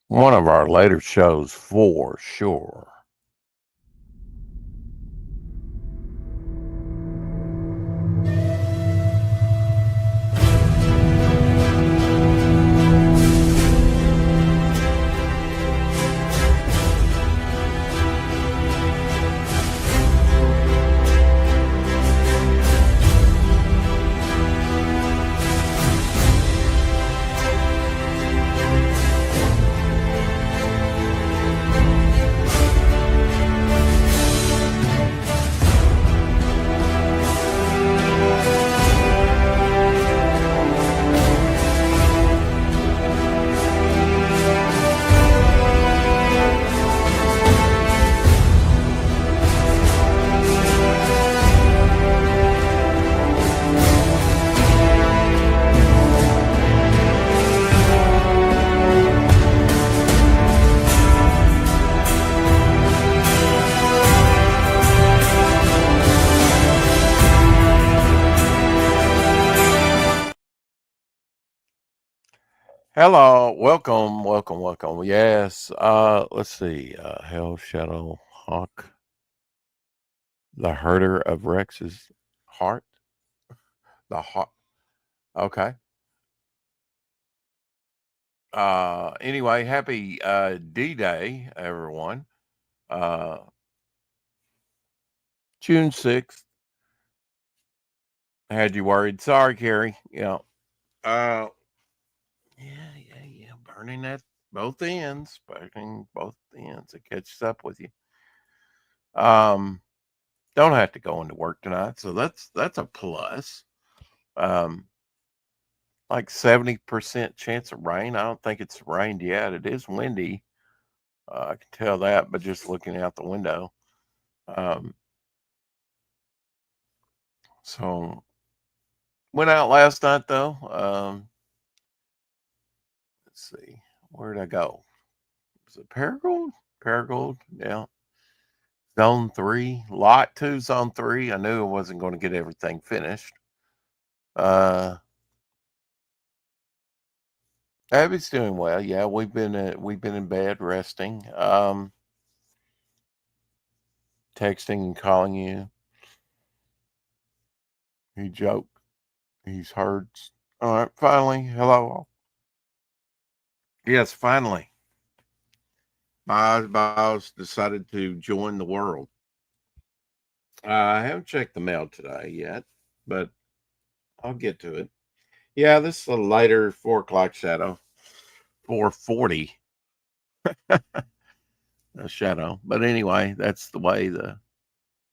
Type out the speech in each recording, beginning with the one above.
One of our later shows for sure. Hello, welcome. Yes, let's see. Hell Shadow Hawk, the herder of Rex's heart. The heart. Okay. Anyway, happy D-Day, everyone. Uh, June 6th. Had you worried? Sorry, Carrie. Uh, yeah. Burning at both ends. Burning both ends. It catches up with you. Um, don't have to go into work tonight, so that's a plus. Um, like 70% chance of rain. I don't think it's rained yet. It is windy. I can tell that, but just looking out the window. Um, so went out last night though. Let's see, where did I go? Was it Paragould? Paragould, yeah. Zone 3, Lot 2, Zone 3. I knew I wasn't going to get everything finished. Abby's doing well. Yeah, we've been in bed resting, texting and calling you. He joked. He's heard. All right, finally. Hello. Yes, finally. My boss decided to join the world. I haven't checked the mail today yet, but I'll get to it. Yeah, this is a later 4 o'clock shadow. 4:40 a shadow. But anyway, that's the way the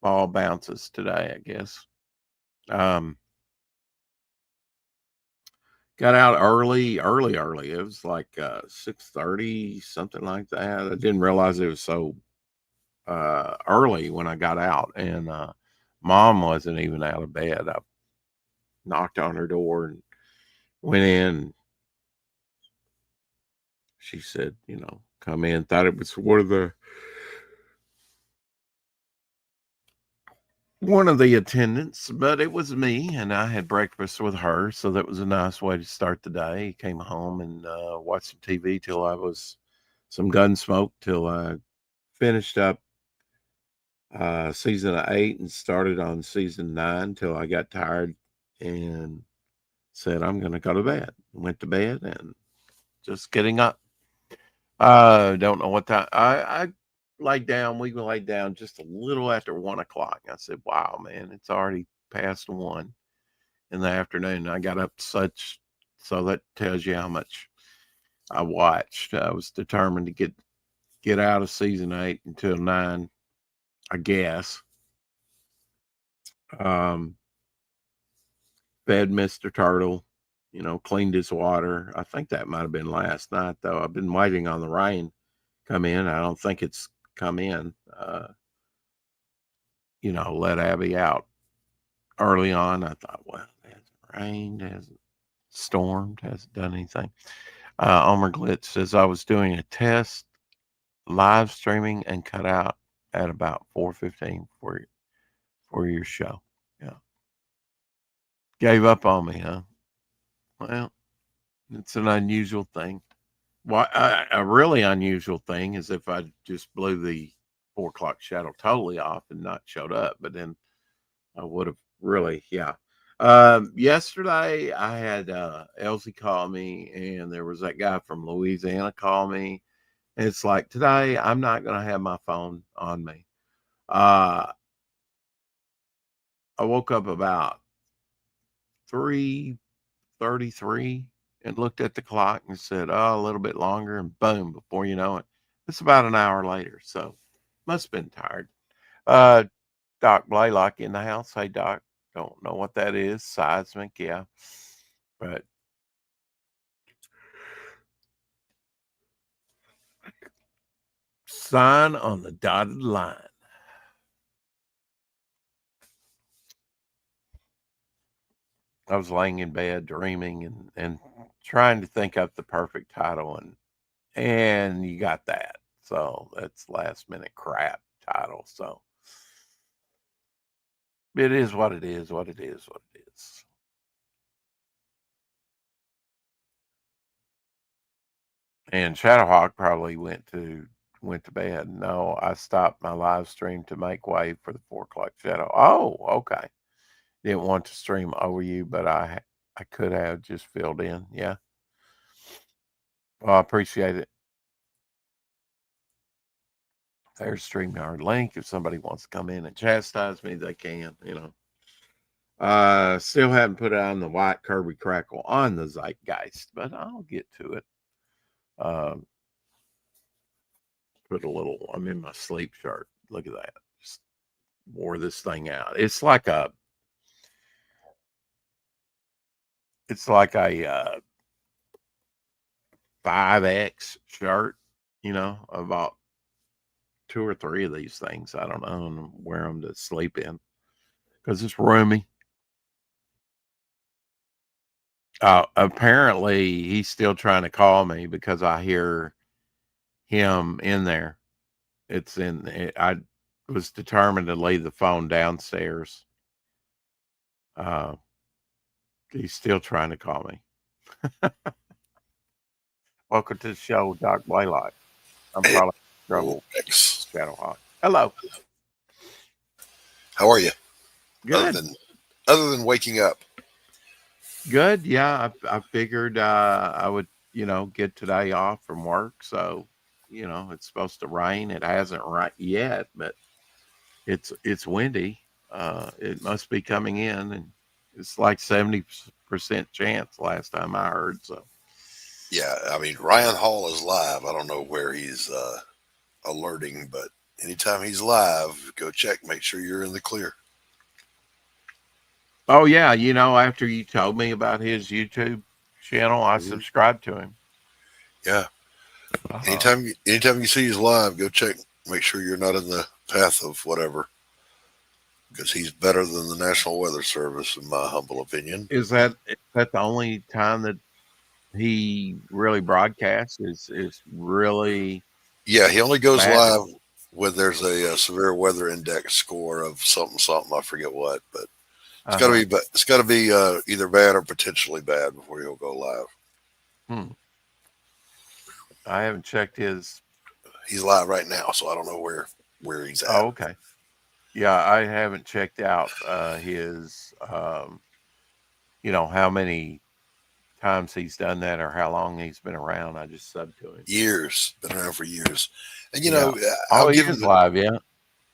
ball bounces today, I guess. Um, got out early. It was like 6:30, something like that. I didn't realize it was so early when I got out, and mom wasn't even out of bed. I knocked on her door and went in. She said, come in. Thought it was one of the attendants, but it was me, and I had breakfast with her, so that was a nice way to start the day. Came home and watched some TV till I was some Gunsmoke till I finished up season 8 and started on season 9 till I got tired and said I'm going to go to bed. Went to bed and just getting up. Don't know what time. I laid down. We laid down just a little after 1 o'clock. I said, "Wow, man, it's already past 1 in the afternoon." I got up so that tells you how much I watched. I was determined to get out of season 8 until 9, I guess. Um, Fed Mr. Turtle, cleaned his water. I think that might have been last night, though. I've been waiting on the rain come in. I don't think it's come in. Let Abby out early on. I thought, well, it hasn't rained, hasn't stormed, hasn't done anything. Omer Glitz says I was doing a test live streaming and cut out at about 4:15 for your show. Yeah, gave up on me, huh? Well, it's an unusual thing. Well, a really unusual thing is if I just blew the 4 o'clock shadow totally off and not showed up, but then I would have really, yeah. Yesterday I had Elsie call me, and there was that guy from Louisiana call me. And it's like today I'm not going to have my phone on me. Uh, I woke up about 3:33 and looked at the clock and said, "Oh, a little bit longer," and boom, before you know it, it's about an hour later. So must have been tired. Uh, Doc Blaylock in the house. Hey, Doc. Don't know what that is. Seismic, yeah. But sign on the dotted line. I was laying in bed dreaming and trying to think up the perfect title, and you got that. So that's last minute crap title. So it is what it is, what it is, what it is. And Shadowhawk probably went to bed. No, I stopped my live stream to make way for the 4 o'clock shadow. Oh, okay. Didn't want to stream over you, but I could have just filled in. Yeah. Well, I appreciate it. There's StreamYard link. If somebody wants to come in and chastise me, they can, you know. Still haven't put on the white Kirby crackle on the Zeitgeist, but I'll get to it. Put a little, I'm in my sleep shirt. Look at that. Just wore this thing out. It's like a 5X shirt, you know. I bought 2 or 3 of these things. I don't know, and wear them to sleep in because it's roomy. Apparently, he's still trying to call me because I hear him in there. I was determined to leave the phone downstairs. He's still trying to call me. Welcome to the show, Doc Blaylock. I'm probably in trouble. Shadowhawk. Hello. How are you? Good. Other than waking up. Good. Yeah, I figured I would, get today off from work. So, it's supposed to rain. It hasn't right yet, but it's windy. It must be coming in, and it's like 70% chance last time I heard. So Yeah, I mean Ryan Hall is live. I don't know where he's alerting, but anytime he's live, go check, make sure you're in the clear. oh yeah, after you told me about his YouTube channel, I subscribed to him. Yeah. Anytime you see he's live, go check, make sure you're not in the path of whatever. Because he's better than the National Weather Service, in my humble opinion. Is that the only time that he really broadcasts? Is really? Yeah, he only goes live when there's a severe weather index score of something. I forget what, but it's got to be. It's got to be either bad or potentially bad before he'll go live. I haven't checked his. He's live right now, so I don't know where he's at. Oh, okay. Yeah, I haven't checked out his. How many times he's done that or how long he's been around. I just subbed to him. Years, been around for years, and I'll give him live. Yeah.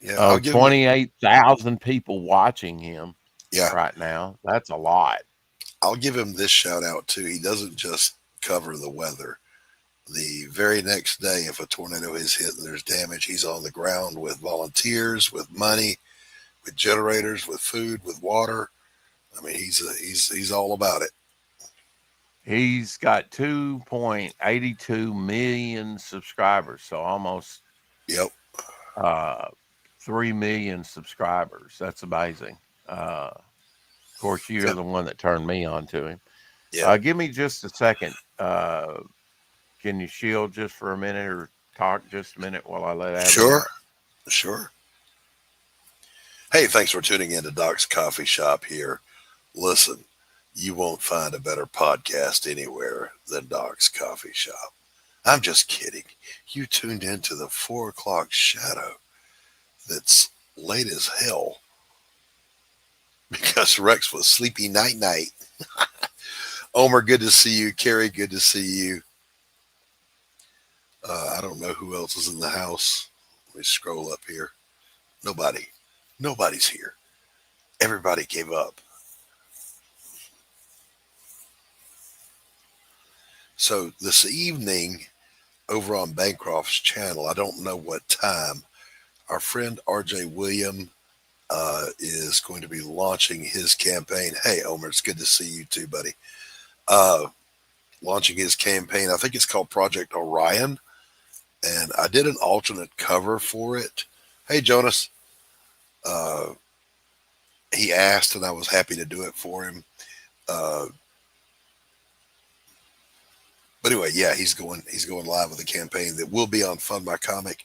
Yeah. 28,000 people watching him. Yeah. Right now, that's a lot. I'll give him this shout out too. He doesn't just cover the weather. The very next day, if a tornado is hit and there's damage, he's on the ground with volunteers, with money, with generators, with food, with water. I mean, he's all about it. He's got 2.82 million subscribers, so almost 3 million subscribers. That's amazing. Of course, you're the one that turned me on to him. Yeah. Give me just a second. Can you shield just for a minute or talk just a minute while I let out? Sure. Hey, thanks for tuning in to Doc's Coffee Shop here. Listen, you won't find a better podcast anywhere than Doc's Coffee Shop. I'm just kidding. You tuned into the 4 o'clock shadow that's late as hell because Rex was sleepy night night. Omer, good to see you. Carrie, good to see you. I don't know who else is in the house. Let me scroll up here. Nobody. Nobody's here. Everybody gave up. So this evening over on Bancroft's channel, I don't know what time, our friend RJ William is going to be launching his campaign. Hey, Omer, it's good to see you too, buddy. Uh, Launching his campaign. I think it's called Project Orion. And I did an alternate cover for it. Hey, Jonas. Uh, he asked, and I was happy to do it for him. Uh, but anyway, yeah, he's going live with a campaign that will be on Fund My Comic,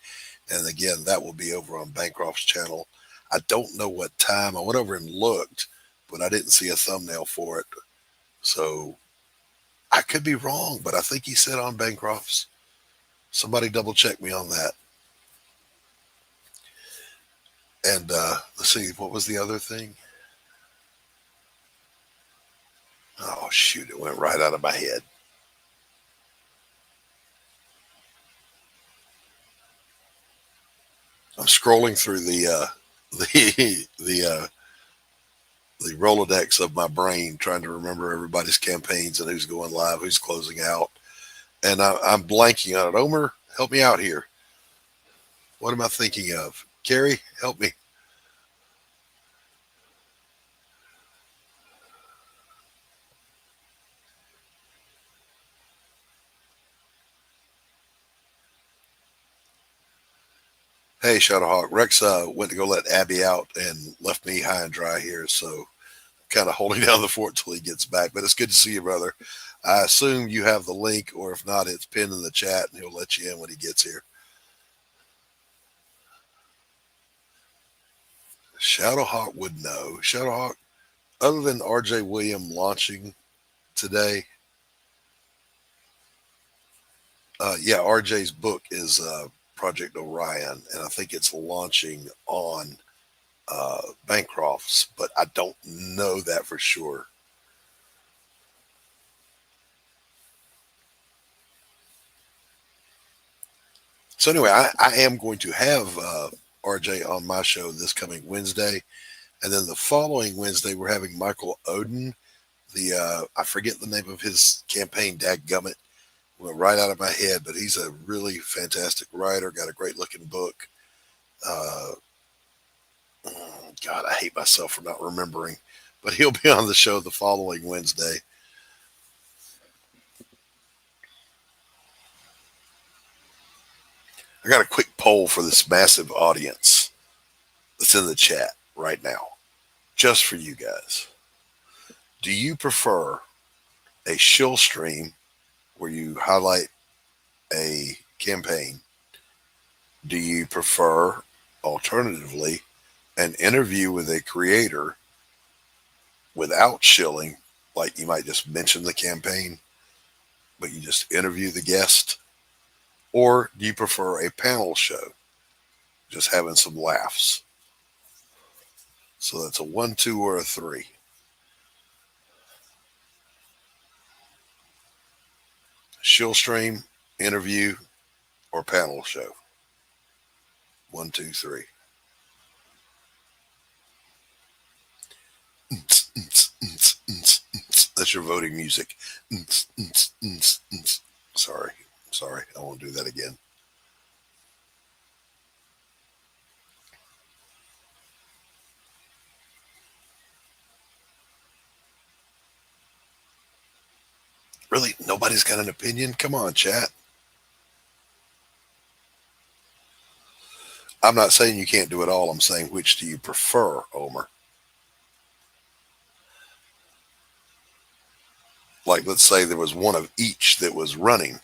and again, that will be over on Bancroft's channel. I don't know what time. I went over and looked, but I didn't see a thumbnail for it, so I could be wrong. But I think he said on Bancroft's. Somebody double check me on that. And let's see, what was the other thing? Oh shoot! It went right out of my head. I'm scrolling through the the Rolodex of my brain, trying to remember everybody's campaigns and who's going live, who's closing out, and I'm blanking on it. Omer, help me out here. What am I thinking of? Carrie, help me. Hey, Shadowhawk. Rex went to go let Abby out and left me high and dry here, so kind of holding down the fort till he gets back. But it's good to see you, brother. I assume you have the link, or if not, it's pinned in the chat, and he'll let you in when he gets here. Shadowhawk would know. Shadowhawk, other than RJ William launching today, yeah, RJ's book is Project Orion, and I think it's launching on Bancroft's, but I don't know that for sure. So anyway, I am going to have RJ on my show this coming Wednesday, and then the following Wednesday we're having Michael Oden. The I forget the name of his campaign. Dadgummit, went right out of my head, but he's a really fantastic writer. Got a great looking book. Uh, God, I hate myself for not remembering, but he'll be on the show the following Wednesday. I got a quick poll for this massive audience that's in the chat right now, just for you guys. Do you prefer a shill stream where you highlight a campaign? Do you prefer, alternatively, an interview with a creator without shilling, like you might just mention the campaign, but you just interview the guest? Or do you prefer a panel show, just having some laughs? So that's a 1, 2, or a 3. Shill stream, interview, or panel show? 1, 2, 3. That's your voting music. Sorry. I won't do that again. Really? Nobody's got an opinion? Come on, chat. I'm not saying you can't do it all. I'm saying, which do you prefer, Omer? Like, let's say there was one of each that was running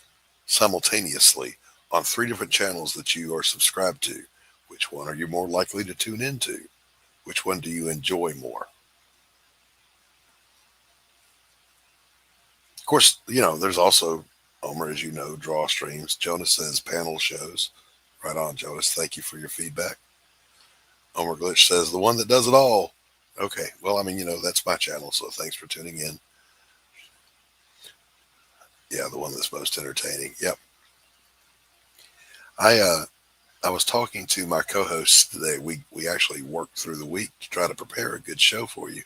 simultaneously on 3 different channels that you are subscribed to. Which one are you more likely to tune into? Which one do you enjoy more? Of course, there's also Omer, as you know, draw streams. Jonas says panel shows. Right on, Jonas. Thank you for your feedback. Omer Glitch says the one that does it all. Okay, well, I mean, that's my channel, so thanks for tuning in. Yeah, the one that's most entertaining. Yep. I was talking to my co-hosts today. We actually worked through the week to try to prepare a good show for you.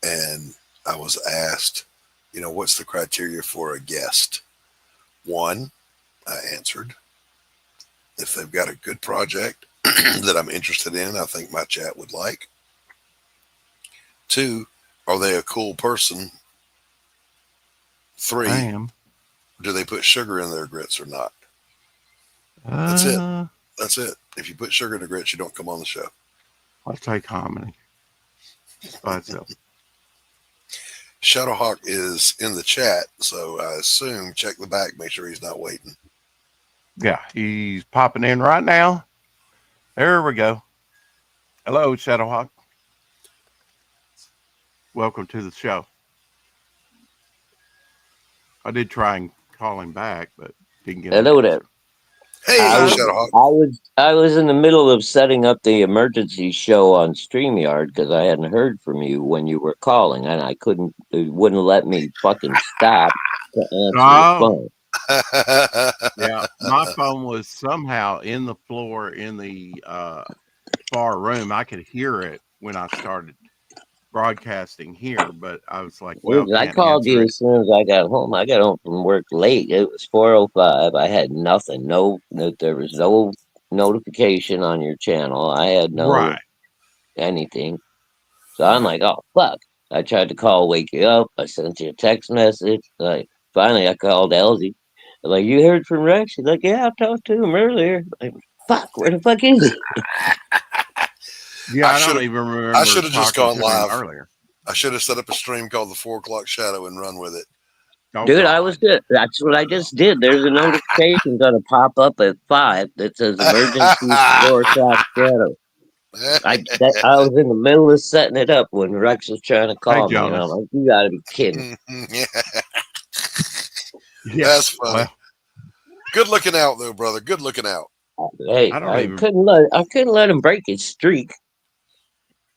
And I was asked, what's the criteria for a guest? One, I answered, if they've got a good project that I'm interested in, I think my chat would like. Two, are they a cool person? Three, I am. do they put sugar in their grits or not? That's it. That's it. If you put sugar in the grits, you don't come on the show. I'll take hominy by itself. Shadowhawk is in the chat, so I assume check the back, make sure he's not waiting. Yeah, he's popping in right now. There we go. Hello, Shadowhawk. Welcome to the show. I did try and call him back, but didn't get. Hello there. Hey, Shadowhawk. I was in the middle of setting up the emergency show on StreamYard because I hadn't heard from you when you were calling, and I couldn't. It wouldn't let me fucking stop to answer the phone. Yeah, my phone was somehow in the floor in the far room. I could hear it when I started broadcasting here, but I was like, well, I called you as soon as I got home. I got home from work late. It was 4:05. I had nothing. There was no notification on your channel. I had no anything. So I'm like, oh fuck. I tried to wake you up. I sent you a text message. Like, finally I called Elsie. Like, you heard from Rex? She's like, yeah, I talked to him earlier. Like, fuck, where the fuck is he? Yeah, I don't even remember. I should have just gone live earlier. I should have set up a stream called the 4 o'clock Shadow and run with it. Oh, dude, God. I was good. That's what I just did. There's a notification going to pop up at 5 that says emergency 4 o'clock Shadow. I was in the middle of setting it up when Rex was trying to call me, and I'm like, you got to be kidding. Yeah, that's funny. Well, good looking out, though, brother. Good looking out. Hey, I couldn't let him break his streak.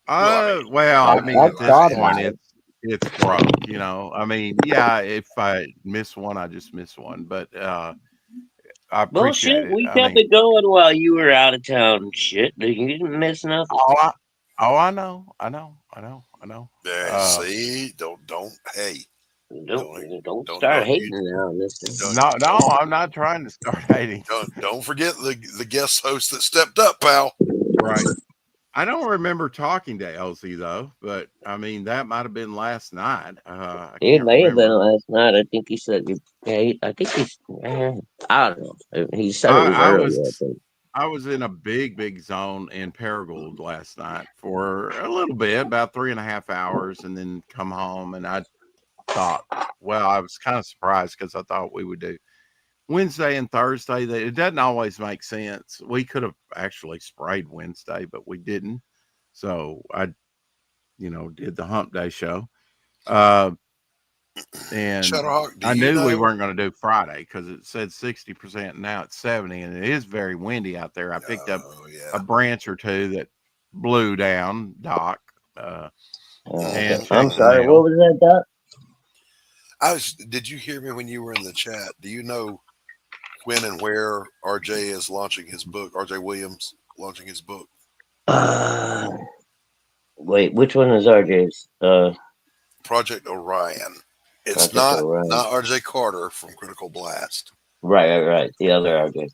Well, I mean, at this point, it's broke. I mean, yeah, if I miss one, I just miss one. But I appreciate it. We kept it going while you were out of town and shit. You didn't miss nothing. I know. Yeah, see, don't. Hey. Don't start hating now. No, I'm not trying to start hating. Don't forget the guest host that stepped up, pal. Right. I don't remember talking to Elsie though, but I mean that might have been last night. It may have been last night. I think he said. I think he's. I don't know. He said it was early. I was in a big zone in Paragould last night for a little bit, about 3.5 hours, and then come home. And I thought, well, I was kind of surprised because I thought we would do Wednesday and Thursday. It doesn't always make sense. We could have actually sprayed Wednesday, but we didn't. So I, did the Hump Day show. And I knew we weren't going to do Friday because it said 60%. And now it's 70%, and it is very windy out there. I picked up a branch or two that blew down, Doc. And I'm sorry, what was that, Doc? Did you hear me when you were in the chat? Do you know when and where RJ is launching his book? RJ Williams launching his book. Wait, which one is RJ's? Project Orion. It's not RJ Carter from Critical Blast. Right. The other RJ.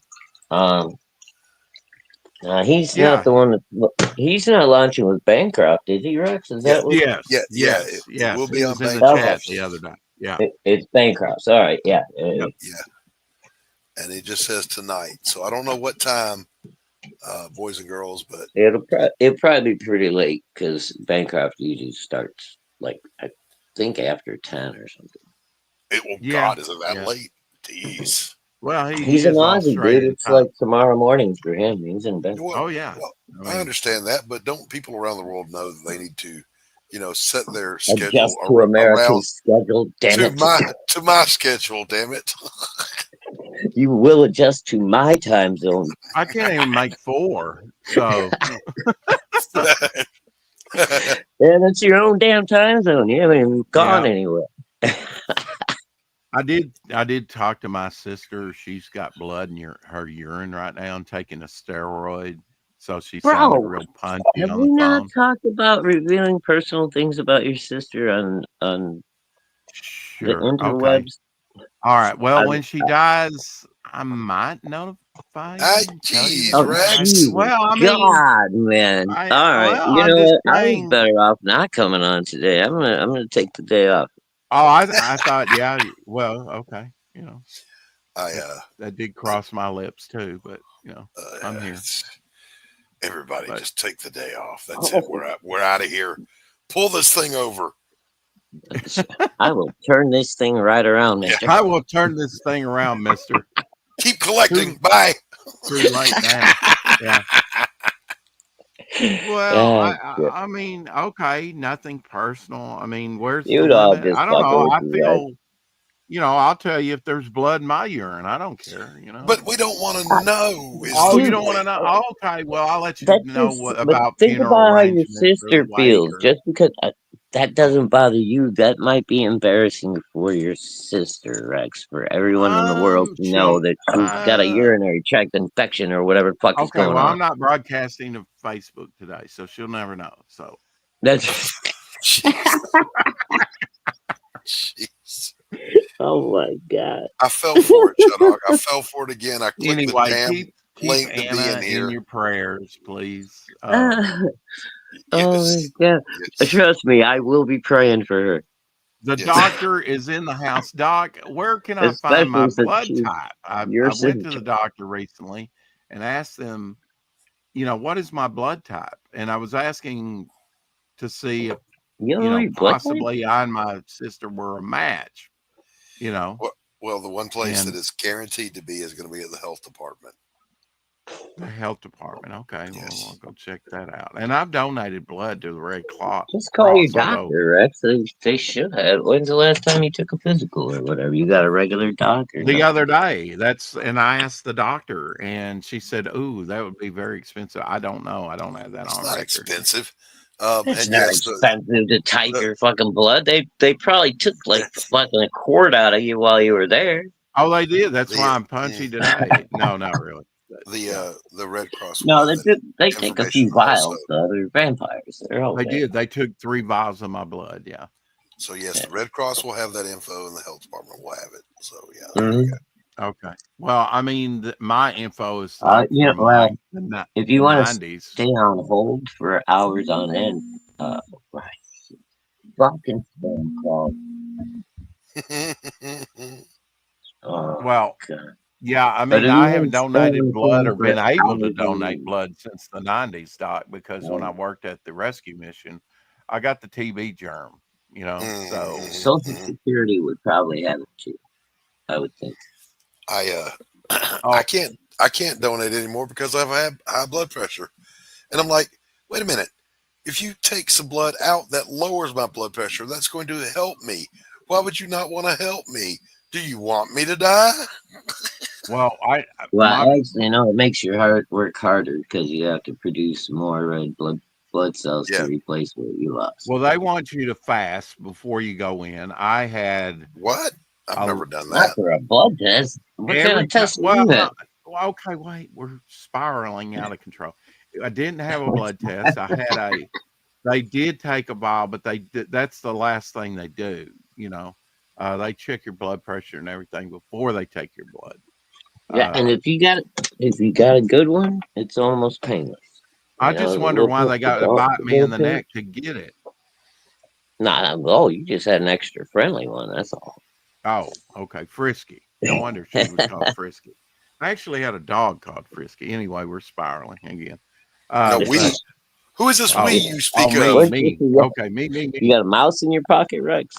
He's not the one that he's not launching with Bancroft, is he, Rex? Is that what? Yes. It will be on the chat the other night. Yeah, it's Bancroft. All right, yeah. Yeah. And it just says tonight, so I don't know what time, boys and girls, but it'll probably be pretty late because Bancroft usually starts like I think after 10 or something. God, is it that late? Jeez. Well, he's an Aussie, dude. It's like tomorrow morning for him. He's in bed. Well, I understand that, but don't people around the world know that they need to set their schedule Adjust to around America's schedule, damn to it. my schedule. Damn it! You will adjust to my time zone. I can't even make 4. So Yeah, that's your own damn time zone. You haven't even gone anywhere. I did talk to my sister. She's got blood in her urine right now and taking a steroid. So she sounded Bro, real punchy have on we the not phone. talked about revealing personal things about your sister on the Sure. Okay. interwebs? All right. Well, I- when she dies, I might notify you. Tell you Jeez, Oh, that. Rex. Jesus Well, I mean, God, man. All right. well, You I'm know just what? I was saying. better off not coming on today. I'm gonna take the day off. Oh, I thought, yeah. Well, okay. I That did cross my lips too, but I'm here. Everybody, But just take the day off. That's it. We're out of here. Pull this thing over. I will turn this thing right around, mister. I will turn this thing around, mister. Keep collecting. Bye. Too late now. Yeah. Well, I mean, okay, nothing personal. I mean, where's the You'd all limit? just I don't know. fucking I with you, right? feel, I'll tell you if there's blood in my urine. I don't care, But we don't want to know. Oh, you Dude, don't want to know? Okay, well, I'll let you That's know just. what But about think funeral about how your arrangements or the sister wake feels. or Just because that doesn't bother you, that might be embarrassing for your sister, Rex. For everyone in the world to know that she's got a urinary tract infection or whatever the fuck is okay, going well, on. I'm not broadcasting to Facebook today, so she'll never know. So That's. Jeez. Oh my God. I fell for it, Chuddock. I fell for it again. I clicked the anyway, damn keep link to be Anna in in here. your prayers, please. Oh my Yes. God. Yes. Trust me, I will be praying for her. The Yes. doctor is in the house. Doc, where can I find my Especially since blood she's type? I your went to signature. the doctor recently and asked them, what is my blood type? And I was asking to see if, You know your blood type? possibly I and my sister were a match, Well, the one place and that is guaranteed to be is going to be at the health department. the health department. Okay, well, Yes. I'll go check that out. And I've donated blood to the Red Cross. Just call your although doctor, Rex. They should have. When's the last time you took a physical or whatever? You got a regular doctor? the other day, and I asked the doctor, and she said, "Ooh, that would be very expensive." I don't know. I don't have that It's on not record. expensive. It's and not yes, expensive to type your fucking blood. They probably took like fucking a quart out of you while you were there. Oh, they did. That's why The- I'm punchy today. No, not really. But, the Red Cross. No, will have they that take a few information vials. also. They're vampires. They're all they did. They took 3 vials of my blood. Yeah. So yes, the Red Cross will have that info, and the health department will have it. So yeah, Mhm. there you go. Okay. Well, I mean, my info is Yeah, from well, the if you want to 90s. stay on hold for hours on end, fucking spam call. Well, God. yeah, I But mean, if I you haven't want to stay donated on blood or phone for been able to hours on donate end, blood since the 90s, Doc, because when I worked at the rescue mission, I got the TB germ, so. Social Security would probably have it too, I would think. I can't donate anymore because I've had high blood pressure, and I'm like, wait a minute. If you take some blood out that lowers my blood pressure, that's going to help me. Why would you not want to help me? Do you want me to die? Well, Actually, it makes your heart work harder because you have to produce more red blood cells to replace what you lost. Well, they want you to fast before you go in. I had what? I've never done Not that. for a blood test. What kind of test is that? Okay, wait, we're spiraling out of control. I didn't have a blood test. I had they did take a vial, but that's the last thing they do. They check your blood pressure and everything before they take your blood. Yeah, and if you got a good one, it's almost painless. I just wonder why they got to bite me in the neck to get it. You just had an extra friendly one. That's all. Oh, okay, Frisky. No wonder she was called Frisky. I actually had a dog called Frisky. Anyway, we're spiraling again. Who is this we you speak of? Me. Okay, me. You got a mouse in your pocket, Rex?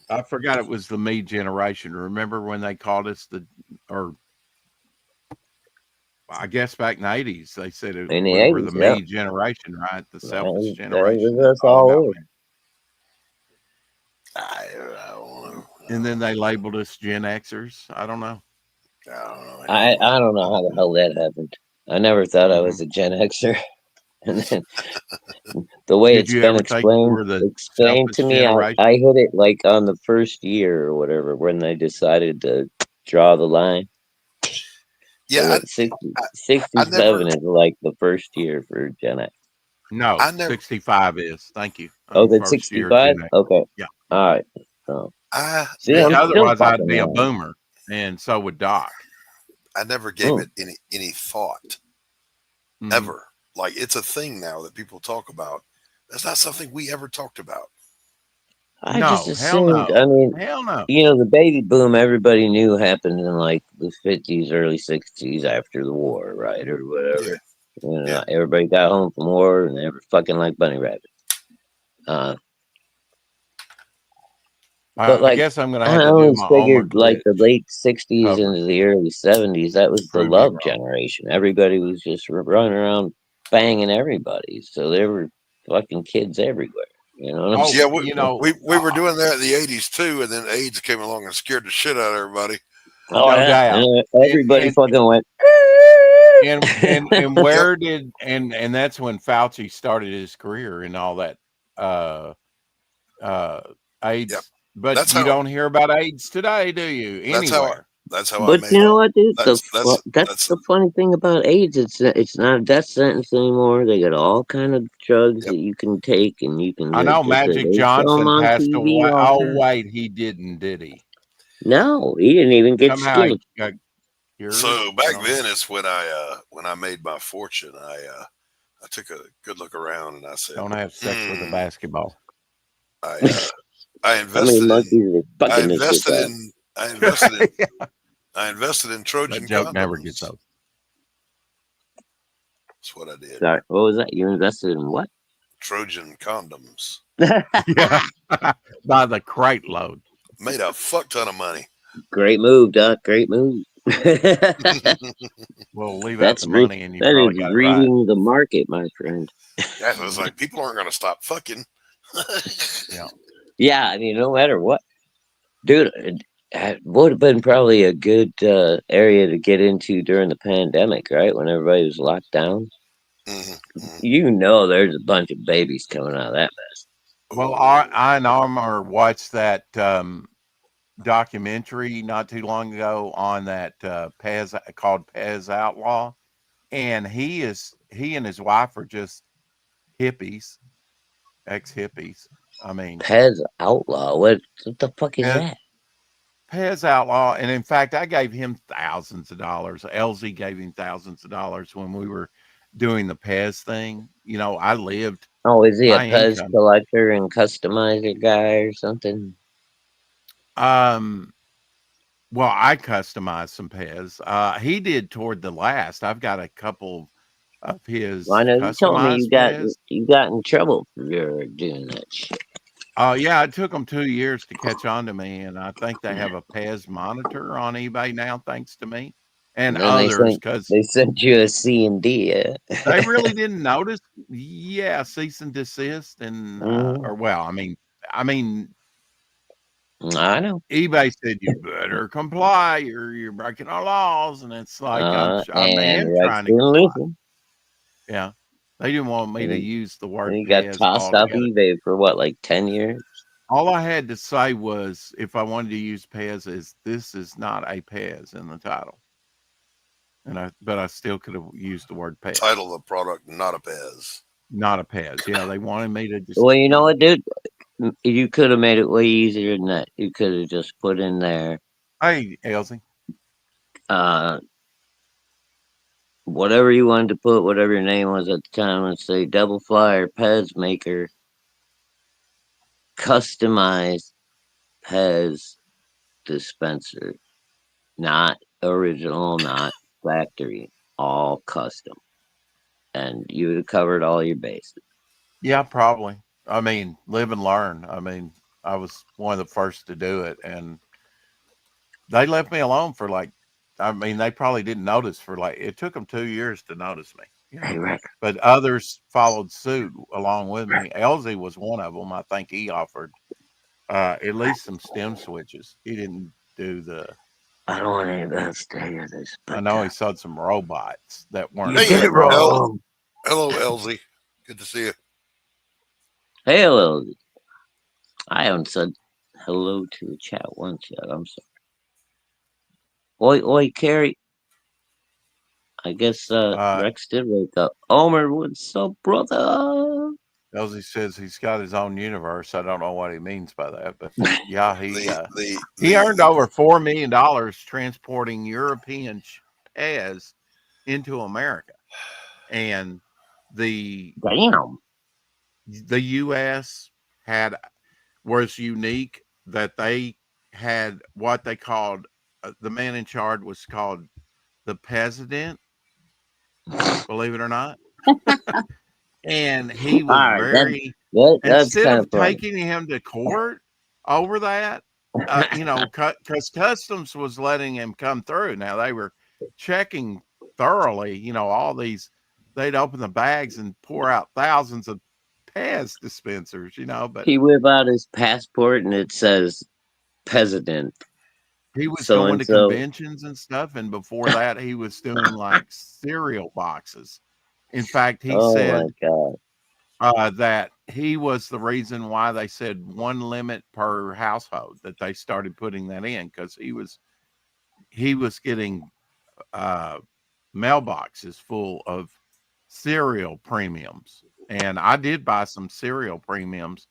I forgot it was the me generation. Remember when they called us I guess back in the 80s, they said In the we were the 80s, yeah. me generation, right? The selfish That generation. was us It's all all about over. me. I don't know. And then they labeled us Gen Xers. I don't know. I don't know. I don't know how the hell that happened. I never thought I Mhm. was a Gen Xer. And then the way Did it's you been ever think you were the explained to selfish me, I generation? hit it like on the first year or whatever when they decided to draw the line. So Yeah, that I 67 never, is like the first year for Gen X. No, I never, 65 is. Thank you. Oh, I'm that's first year 65? Gen X. Okay. Yeah. All right. So, I see, And I'm never, still otherwise, I'd fucking be a young. boomer, and so would Doc. I never gave Hmm. it any thought Mhm. ever. Like it's a thing now that people talk about. That's not something we ever talked about. I just No, hell assumed, no. I mean, Hell no. the baby boom everybody knew happened in like the 50s, early 60s after the war, right? Or Yeah, whatever. yeah. Everybody got home from war and they were fucking like bunny rabbits. But I like, guess I'm going to I have to do always my figured like Twitch the late 60s cover. into the early 70s, that was the Prove me love wrong. generation. Everybody was just running around banging everybody. So there were fucking kids everywhere. You know what I'm Oh, Yeah, saying? we, you know, we were doing that in the '80s too, and then AIDS came along and scared the shit out of everybody. Oh, no yeah. doubt. Everybody And fucking went. and where did and that's when Fauci started his career and all that uh Yep. AIDS. But That's you how. don't hear about AIDS today, do you? That's how. Anywhere. That's how I But made you it. know what, dude? That's That's the funny thing about AIDS. It's not a death sentence anymore. They got all kind of drugs yep. that you can take, and you can I know just they Magic show them Johnson on passed TV away. all the Oh time. wait, he didn't, did he? No, he didn't even get Somehow he skinny. got cured. So I back don't know. then is when I made my fortune. I took a good look around and I said, Don't have sex with a basketball. I I How many invested in monkeys are I fucking this shit invested up? in I invested in Yeah, I invested in that Trojan joke never gets condoms. old. That's what I did. Sorry, what was that? You invested in what? Trojan condoms. Yeah, by the crate load. Made a fuck ton of money. Great move, Doc. Great move. We'll leave out That's the money, and you that probably is got it right. reading the market, my friend. Yeah, so it's like people aren't going to stop fucking. Yeah. Yeah, I mean, no matter what, dude, it would have been probably a good area to get into during the pandemic, right? When everybody was locked down. There's a bunch of babies coming out of that mess. Well, I and Armor watched that documentary not too long ago on that Pez called Pez Outlaw, and he and his wife are just hippies, ex hippies. I mean, Pez Outlaw. What the fuck is Pez, that? Pez Outlaw, and in fact, I gave him thousands of dollars. LZ gave him thousands of dollars when we were doing the Pez thing. You know, I lived Oh, is he a my Pez income. collector and customizer guy or something? Um, Well, I customized some Pez. He did toward the last. I've got a couple of Well, I his know you told me customized Pez. you got in trouble for doing that shit. Yeah, it took them 2 years to catch on to me, and I think they have a Pez monitor on eBay now, thanks to me and And then others, because they sent you a C and D. Yeah? they really didn't notice. Yeah, cease and desist, and Mhm. or well, I mean, I know. eBay said you better comply. You're breaking our laws, and it's like I And am Rex trying to didn't comply. listen. Yeah. They didn't want me And to use the word he got Pez tossed off altogether. eBay for what, like 10 years? All I had to say was, if I wanted to use Pez, is this is not a Pez in the title. But I still could have used the word Pez. Title of the product, not a Pez. Not a Pez. Yeah, they wanted me to just. Well, you know what, dude? You could have made it way easier than that. You could have just put in there, Hey, Elsie. whatever you wanted to put, whatever your name was at the time. Let's say Double Flyer Pez Maker, customized Pez dispenser, not original, not factory, all custom, and you would have covered all your bases. Yeah, probably. Live and learn. I was one of the first to do it, and they left me alone for like I mean, they probably didn't notice for it took them 2 years to notice me. Hey, Rick. But others followed suit along with me. Elsie was one of them. I think he offered at least some stem switches. He didn't do the. I don't want any of that to hear this. But, I know he sold some robots that weren't. You did it wrong. Hello, Elsie. Good to see you. Hey, Elsie. I haven't said hello to the chat once yet. I'm sorry. Oi, Carrie. I guess Rex did wake up. Omer, what's up, brother? Elsie says he's got his own universe. I don't know what he means by that, but yeah, he earned over $4 million transporting European Pez into America, and the U.S. was unique that they had what they called the man in charge was called the President, believe it or not. And he was very instead of taking him to court over that, because customs was letting him come through. Now they were checking thoroughly, all these. They'd open the bags and pour out thousands of Pez dispensers, but he whip out his passport and it says President. He was going to conventions and stuff, and before that, he was doing like cereal boxes. In fact, he said that he was the reason why they said one limit per household, that they started putting that in, because he was getting mailboxes full of cereal premiums. And I did buy some cereal premiums,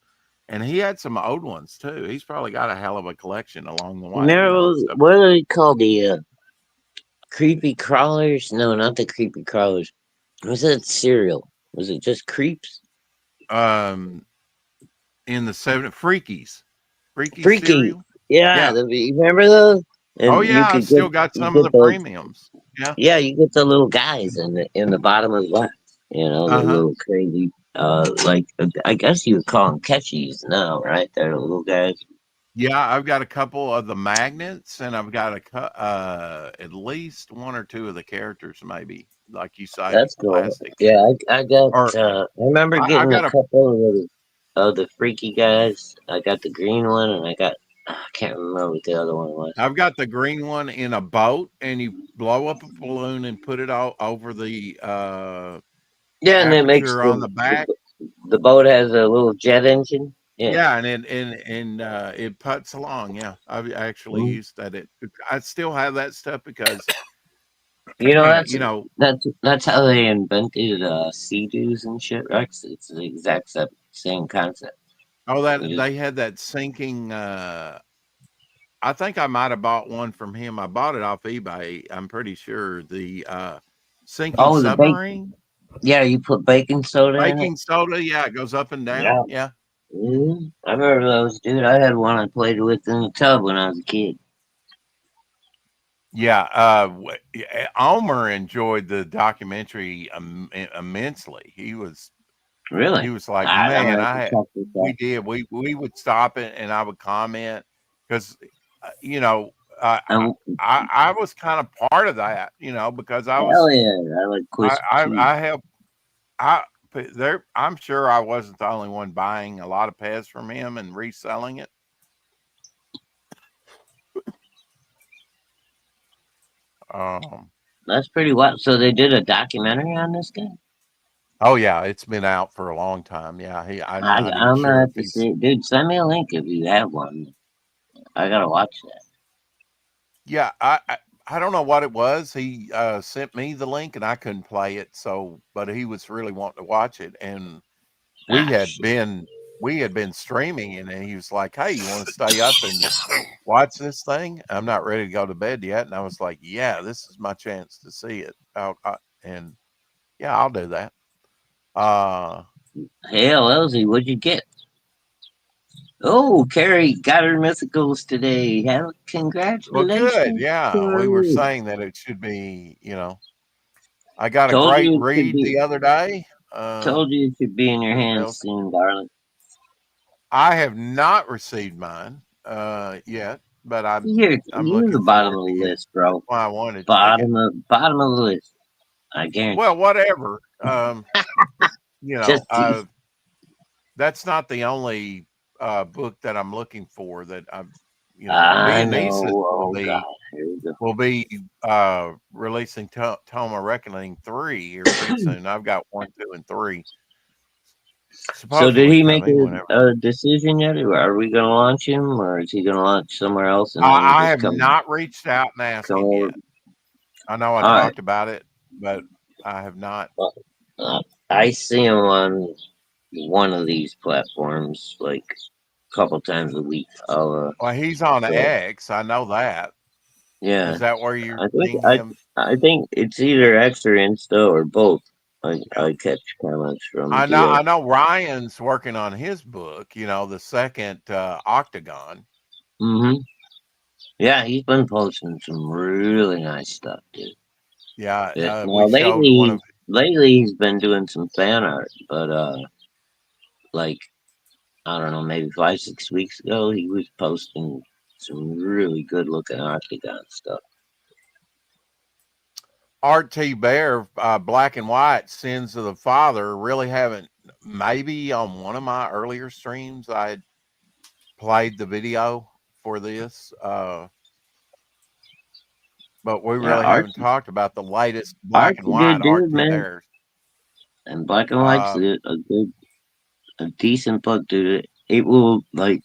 and he had some old ones too. He's probably got a hell of a collection along the way. What are they called? The creepy crawlers? No, not the creepy crawlers. Was it cereal? Was it just creeps? In the 70s, Freakies. Cereal? Yeah. You remember those? And I still got some of the premiums. Yeah. Yeah, you get the little guys in the bottom of the box. The little crazy. I guess you would call them catchies now, right? They're the little guys. Yeah, I've got a couple of the magnets, and I've got at least one or two of the characters, maybe, like you say. That's cool. Plastic. Yeah, I got. I remember getting a couple of the freaky guys. I got the green one, and I can't remember what the other one was. I've got the green one in a boat, and you blow up a balloon and put it all over the. And it makes on the back. The boat has a little jet engine. Yeah, and it putts along. Yeah, I've actually used that. I still have that stuff because that's how they invented Sea-Doos and shit, right? It's the exact same concept. Oh, they had that sinking. I think I might have bought one from him. I bought it off eBay. I'm pretty sure the sinking submarine. You put baking soda. Soda, it goes up and down. Yeah. I remember those, dude. I had one I played with in the tub when I was a kid. Yeah, Omer enjoyed the documentary immensely. He was really. He was like, man, we did. We would stop it, and I would comment because, I was kind of part of that, because I was. Hell yeah, I like quiz. I'm sure I wasn't the only one buying a lot of Pez from him and reselling it. That's pretty wild. So they did a documentary on this guy? Oh yeah, it's been out for a long time. Yeah, I'm gonna have to see it. Dude, send me a link if you have one. I gotta watch that. Yeah, I don't know what it was. He sent me the link and I couldn't play it. But he was really wanting to watch it, and we had been streaming, and he was like, "Hey, you want to stay up and watch this thing? I'm not ready to go to bed yet." And I was like, "Yeah, this is my chance to see it." I'll do that. Hey, Elsie, what'd you get? Oh, Carrie got her mythicals today. Congratulations. Well, good. Yeah, we were saying that it should be, I got a great read the other day. Told you it should be in your hands soon, darling. I have not received mine yet, but I'm You're looking the bottom forward of to the getting. list, bro. That's why I wanted to take it. Bottom of the list. I guarantee. Well, whatever. Just tease. That's not the only book that I'm looking for. That I'm, I Viennese know. Oh God, here we go. will be releasing Toma Reckoning 3 here pretty soon. I've got 1, 2, and 3. So did he make coming a decision yet? Are we going to launch him, or is he going to launch somewhere else? And then I just have not reached out and asked him over? yet. I know I All right. talked about it, but I have not. I see him on one of these platforms like a couple times a week. Well, he's on so- X. I know that. Yeah. Is that where you're seeing I him? think it's either X or Insta or both. I catch comments from. I know Ryan's working on his book. The second Octagon. Mm-hmm. Yeah, he's been posting some really nice stuff, dude. Yeah. Well, lately he's been doing some fan art, but like I don't know, maybe 5-6 weeks ago, he was posting some really good looking Octagon stuff. Art T. Bear, Black and White, Sins of the Father, really haven't. Maybe on one of my earlier streams, I had played the video for this, but we really haven't talked about the latest Black and White Art T. Bear. And Black and White's a decent book, dude. It will I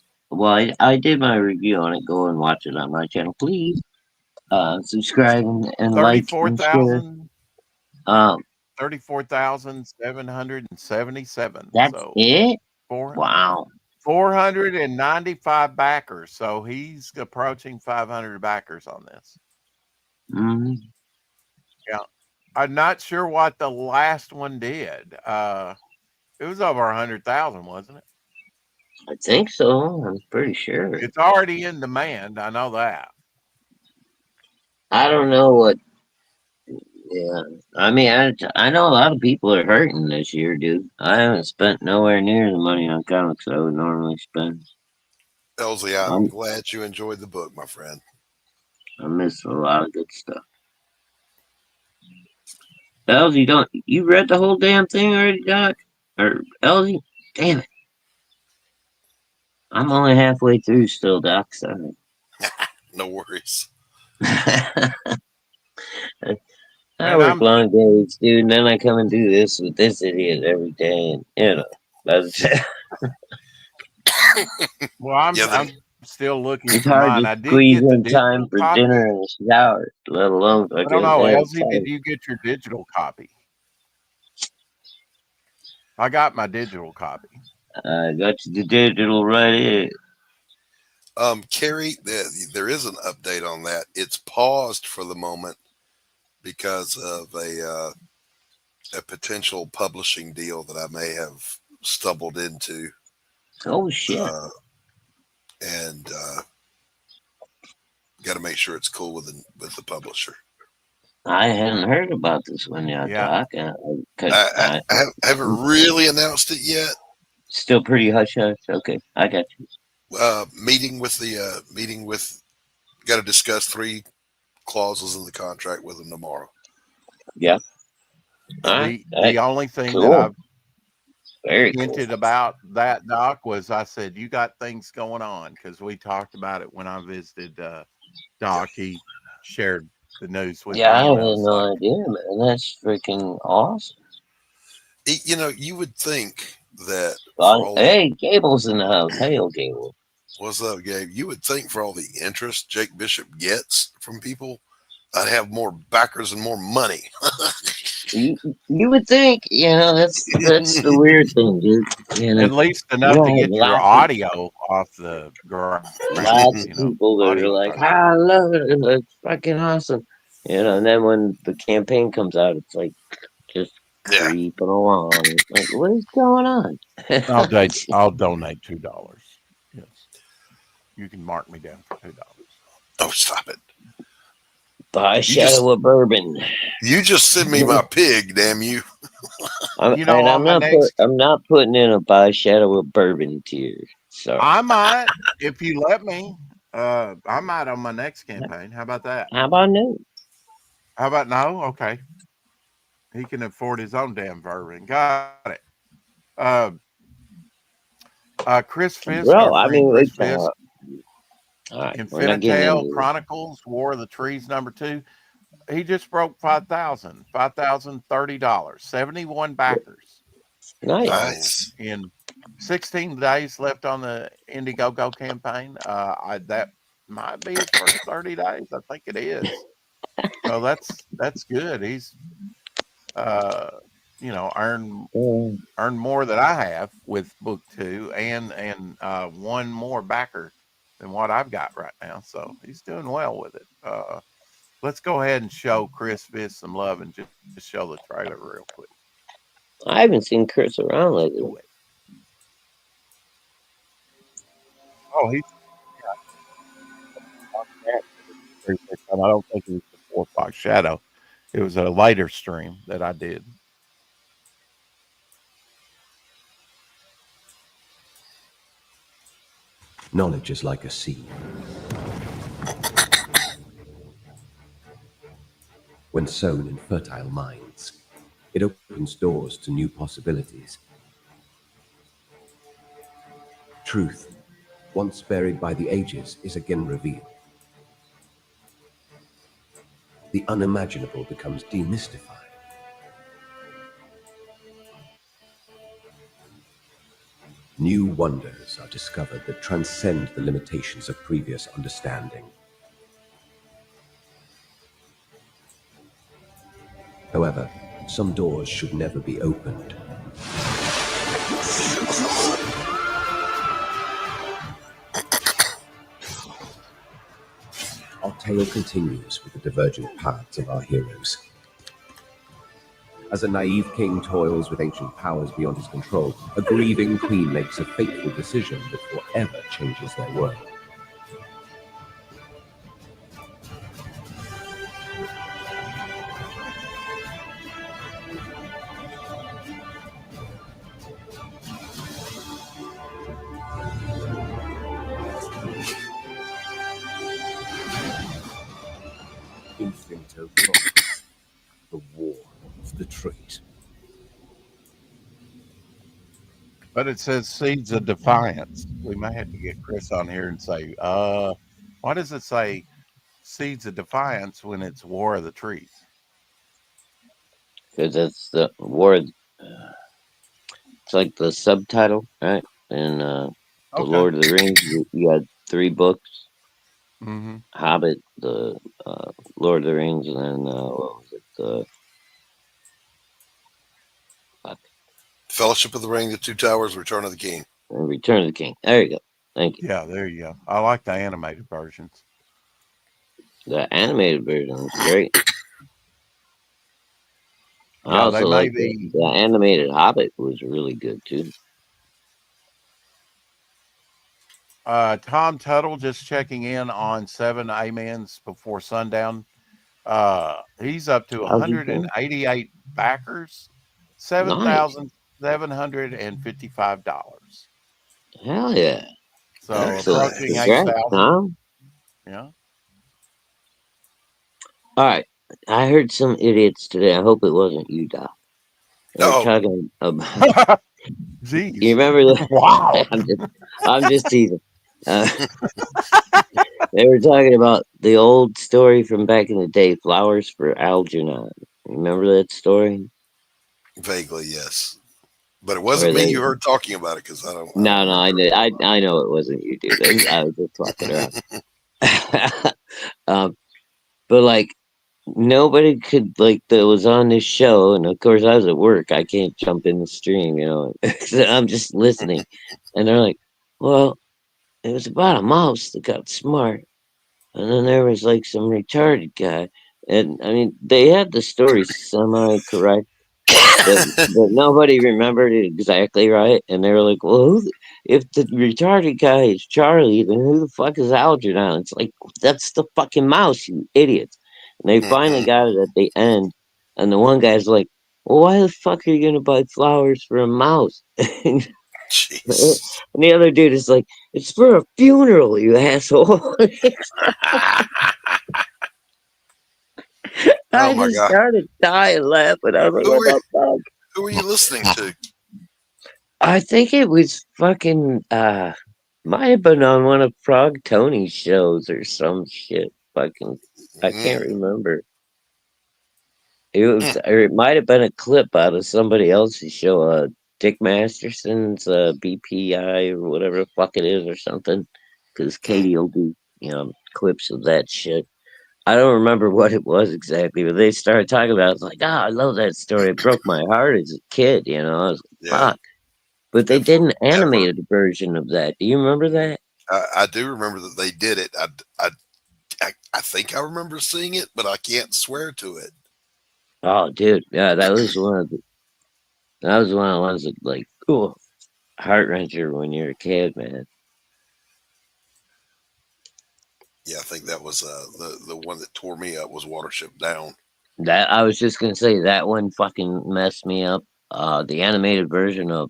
did my review on it. Go and watch it on my channel, please. Subscribe and like and share. 34,777. That's it. Wow. 495 backers. So he's approaching 500 backers on this. Mm-hmm. Yeah. I'm not sure what the last one did. It was over 100,000, wasn't it? I think so. I'm pretty sure. It's already in demand. I know that. I don't know what. Yeah, I mean, I know a lot of people are hurting this year, dude. I haven't spent nowhere near the money on comics I would normally spend. Elsie, I'm glad you enjoyed the book, my friend. I missed a lot of good stuff. Elsie, you read the whole damn thing already, Doc? Or Elsie? Damn it. I'm only halfway through still, Doc. Sorry. No worries. I work long days, dude, and then I come and do this with this idiot every day, and that's Well, I'm still looking it's for hard mine. to I did squeeze get in time for dinner and a shower, let alone. I don't know, Elsie. Did you get your digital copy? I got my digital copy. I got the digital right here. Carrie, there is an update on that. It's paused for the moment because of a potential publishing deal that I may have stumbled into. Oh shit! And got to make sure it's cool with the publisher. I hadn't heard about this one yet, Doc. I haven't really announced it yet. Still pretty hush hush. Okay, I got you. Meeting with got to discuss 3 clauses in the contract with them tomorrow. Yeah. The only thing that I've hinted about that, Doc, was I said, you got things going on, because we talked about it when I visited Doc. He shared the news with me. Yeah, I had no idea, man. That's freaking awesome. You would think that. Hey, Gable's in the house. Hail, Gable. What's up, Gabe? You would think for all the interest Jake Bishop gets from people, I'd have more backers and more money. you would think, that's the weird thing, dude. At least enough to get your audio off the ground. Lots of people that are like, I love it. It's fucking awesome. And then when the campaign comes out, it's like just creeping along. It's like, what is going on? I'll donate $2. Yes. You can mark me down for $2. Oh, stop it. Buy Shadow of Bourbon. You just send me my pig, damn you. I'm not putting in a Buy Shadow of Bourbon tier. So I might, if you let me. I might on my next campaign. How about that? How about no? How about no? Okay. He can afford his own damn bourbon. Got it. Uh, Chris Fisk, our Bro, I friend mean, Chris it's, Fisk, all right, we're not getting Infinitale into this. Chronicles, War of the Trees #2. He just broke $5,030, 71 backers. Nice. So Nice. in 16 days left on the Indiegogo campaign, that might be his first 30 days. I think it is. So that's good. He's uh, earned more than I have with book 2 and one more backer than what I've got right now. So he's doing well with it. Let's go ahead and show Chris Fisk some love and just show the trailer real quick. I haven't seen Chris around lately. Do it. Oh, he's I don't think it was the 4 o'clock shadow. It was a later stream that I did. Knowledge is like a seed. When sown in fertile minds, it opens doors to new possibilities. Truth, once buried by the ages, is again revealed. The unimaginable becomes demystified. New wonders are discovered that transcend the limitations of previous understanding. However, some doors should never be opened. Our tale continues with the divergent paths of our heroes. As a naive king toils with ancient powers beyond his control, a grieving queen makes a fateful decision that forever changes their world. Infinito Chronicles, the War of the Trees. But it says Seeds of Defiance. We might have to get Chris on here and say, why does it say Seeds of Defiance when it's War of the Trees? Because that's the word. It's like the subtitle, right? And the Lord of the Rings, you had 3 books. Mm-hmm. Hobbit, the Lord of the Rings, and then what was it? Fellowship of the Ring, The Two Towers, Return of the King. Return of the King. There you go. Thank you. Yeah, there you go. I like the animated versions. The animated version was great. I Yeah, also they may like be. the animated Hobbit was really good too. Tom Tuttle just checking in on 7 amens before sundown. He's up to How's he doing? 188 backers, Nice. $7,755. Hell yeah. So Excellent. approaching Congrats, 8,000. Tom. Yeah. All right. I heard some idiots today. I hope it wasn't you, Doc. They were Oh, talking about. Jeez. You remember the? Wow. I'm just teasing. They were talking about the old story from back in the day, Flowers for Algernon. Remember that story? vaguely, yes. But it Where wasn't me they? you heard talking about it because I don't No, I remember. know, I know it wasn't you, dude. I was just fucking around. But like nobody could like that was on this show, and of course I was at work. I can't jump in the stream, you know. So I'm just listening, and they're like, "Well, it was about a mouse that got smart, and then there was like some retarded guy." And I mean, they had the story semi correct, but nobody remembered it exactly right. And they were like, "Well, if the retarded guy is Charlie, then who the fuck is Algernon?" It's like that's the fucking mouse, you idiots. And they finally got it at the end, and the one guy's like, "Well, why the fuck are you gonna buy flowers for a mouse?" Jeez. And the other dude is like, "It's for a funeral, you asshole." I Oh my just God. started dying laughing. I was like, Who "What were the fuck?" who were you listening to? I think it was fucking might have been on one of Frog Tony's shows or some shit. Fucking I can't Mm. remember. It was or it might have been a clip out of somebody else's show, Dick Masterson's BPI or whatever the fuck it is or something. Because Katie will do, clips of that shit. I don't remember what it was exactly, but they started talking about it. I was like, oh, I love that story. It broke my heart as a kid, I was like, Yeah. fuck. But they And did an forever. animated version of that. Do you remember that? I do remember that they did it. I think I remember seeing it, but I can't swear to it. Oh, dude, yeah, that was one of the ones that like, cool, heart wrencher when you're a kid, man. Yeah, I think that was the one that tore me up was Watership Down. That I was just gonna say that one fucking messed me up. The animated version of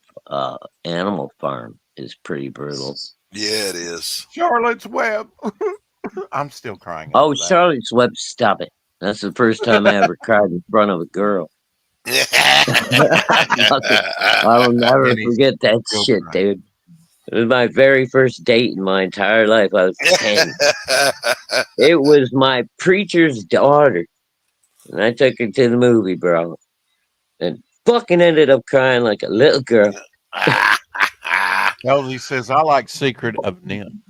Animal Farm is pretty brutal. Yeah, it is. Charlotte's Web. I'm still crying. Oh, over that. Charlotte's Web, stop it. That's the first time I ever cried in front of a girl. I will never And he's forget that still shit, crying. dude. It was my very first date in my entire life. I was 10. It was my preacher's daughter. And I took her to the movie, bro. And fucking ended up crying like a little girl. Elsie says, I like Secret of Nim.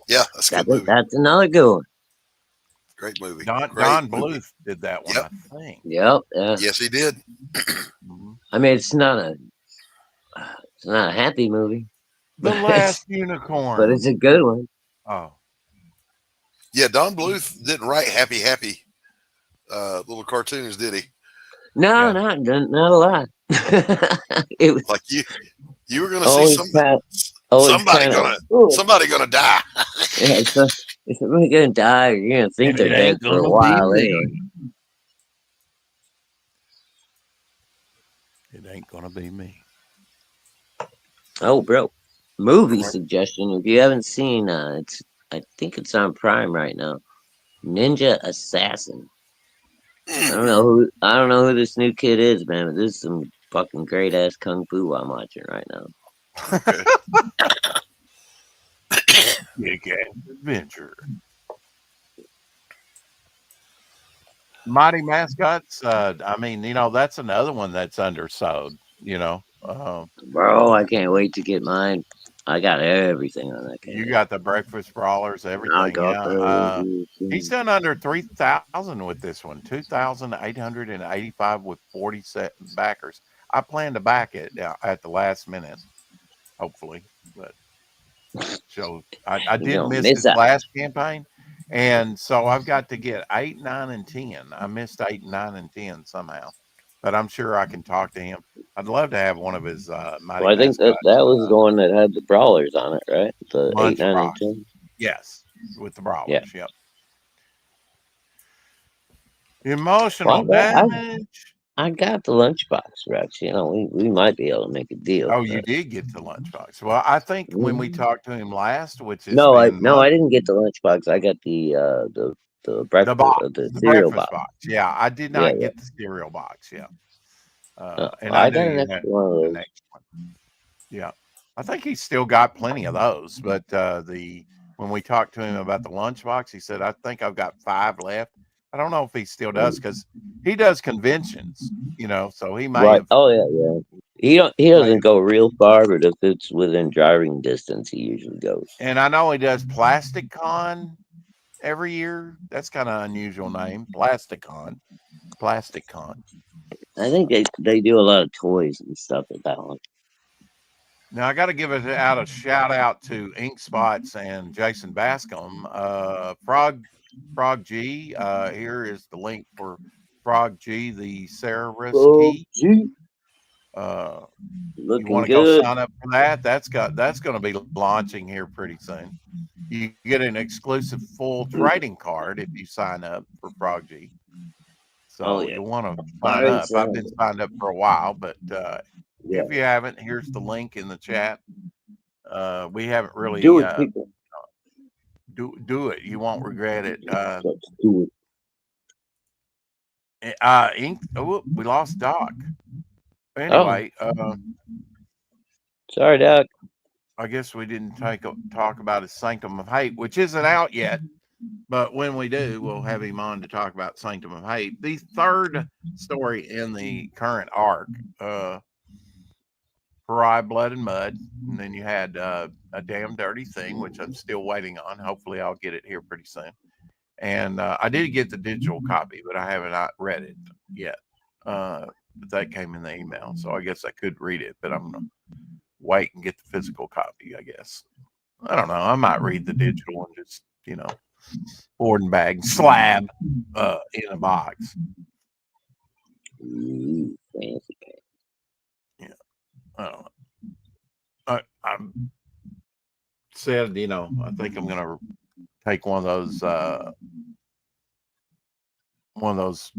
Yeah, that's a good movie. That's another good one. Great movie. Don Great movie. Bluth did that one, Yep. I think. Yep. Yeah. Yes, he did. I mean, it's not a happy movie. The but Last it's, Unicorn. but it's a good one. Oh. Yeah, Don Bluth didn't write happy little cartoons, did he? No, Yeah. not a lot. It was Like you were gonna see somebody gonna die. Yeah, if somebody's gonna die, you're gonna think they're dead for a while anyway. It ain't gonna be me. Oh, bro, movie suggestion. If you haven't seen, I think it's on Prime right now. Ninja Assassin. I don't know who this new kid is, man. But this is some fucking great ass kung fu I'm watching right now. Okay. Kick-ass adventure. Mighty Mascots. I mean, that's another one that's undersold. Bro, I can't wait to get mine. I got everything on that. You got the Breakfast Brawlers, everything. I got he's done under 3,000 with this one. 2,885 with 40 backers. I plan to back it at the last minute, hopefully. But so I did miss his last campaign, and so I've got to get 8, 9, and 10. I missed 8, 9, and 10 somehow, but I'm sure I can talk to him. I'd love to have one of his mighty. Well, I think that was the one that had the brawlers on it, right? The 8, 9, and 10. Yes, with the brawlers. Yeah. Yep. Emotional damage. I got the lunchbox, Rex. We might be able to make a deal. Oh, you did get the lunchbox. Well, I think when we talked to him last, which is I didn't get the lunchbox. I got the breakfast, the cereal box. Yeah, I did not get the cereal box. Yeah, and I got an extra one of those. The next one. Yeah, I think he's still got plenty of those. But when we talked to him about the lunchbox, he said, "I think I've got 5 left." I don't know if he still does because he does conventions, so he might have. Oh yeah. He doesn't go real far, but if it's within driving distance, he usually goes. And I know he does PlasticCon every year. That's kind of an unusual name, PlasticCon. I think they do a lot of toys and stuff at that one. Now I got to give a shout out to Ink Spots and Jason Bascom. Frog G. Here is the link for Frog G, the Ceres key. You want to go sign up for that? That's going to be launching here pretty soon. You get an exclusive full trading card if you sign up for Frog G. So you'll want to sign up. I've been signed up for a while, but Yeah. If you haven't, here's the link in the chat. We haven't really Do it, people. do it. You won't regret it. Let's do it. We lost Doc. Anyway, Sorry, Doc. I guess we didn't talk about his Sanctum of Hate, which isn't out yet. But when we do, we'll have him on to talk about Sanctum of Hate, the third story in the current arc. Pariah, Blood and Mud, and then you had A Damn Dirty Thing, which I'm still waiting on. Hopefully, I'll get it here pretty soon. And I did get the digital copy, but I haven't read it yet. But that came in the email, so I guess I could read it, but I'm gonna wait and get the physical copy, I guess. I don't know. I might read the digital and just, board and bag slab in a box. Ooh, fancy. Yeah. I don't know. I said, I think I'm gonna take one of those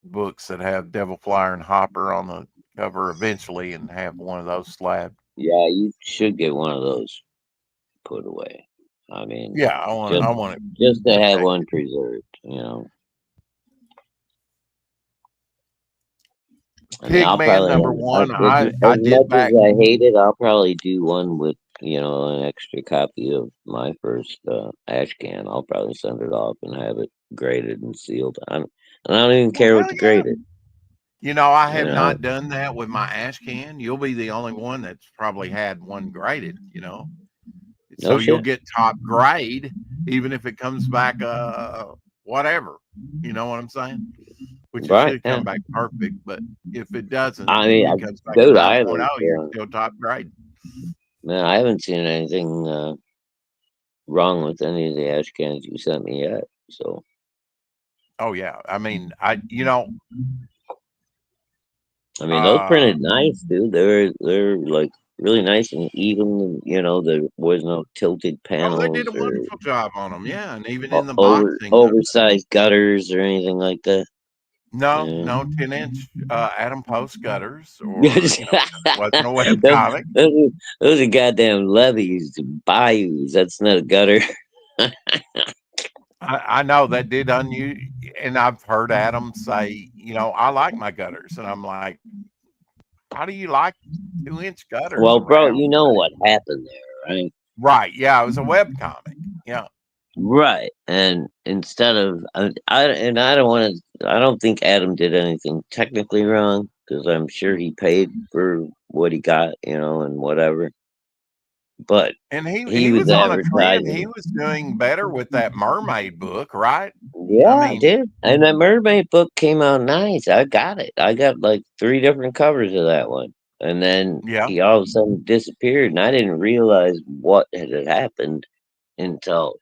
books that have Devil Flyer and Hopper on the cover eventually, and have one of those slabbed. Yeah, you should get one of those put away. I mean, yeah, I want it just to have one preserved. Pigman number one. I did back. As I hate it, I'll probably do one with an extra copy of my first ash can. I'll probably send it off and have it graded and sealed. I don't even care what to grade it. I have not done that with my ash can. You'll be the only one that's probably had one graded. So you'll get top grade, even if it comes back whatever. You know what I'm saying? Which should come back perfect, but if it doesn't, it comes back dude, you're still top grade. Man, I haven't seen anything wrong with any of the ash cans you sent me yet. So. Oh yeah, I mean, those printed nice, dude. They're like really nice and even. There was no tilted panels. Oh, they did a wonderful job on them, yeah, and even in the boxing, oversized gutters or anything like that. No, 10-inch Adam Post gutters, or wasn't a web comic. Those are goddamn levees, bayous. That's not a gutter. I know that did and I've heard Adam say, I like my gutters, and I'm like, how do you like 2-inch gutters? Well, bro, you know what happened there, right? Right. Yeah, it was a web comic. Yeah. Right, and instead of I don't think Adam did anything technically wrong, because I'm sure he paid for what he got, and whatever. But he was on a trend. He was doing better with that mermaid book, right? Yeah, dude. And that mermaid book came out nice. I got it. I got like 3 different covers of that one. And then he all of a sudden disappeared, and I didn't realize what had happened until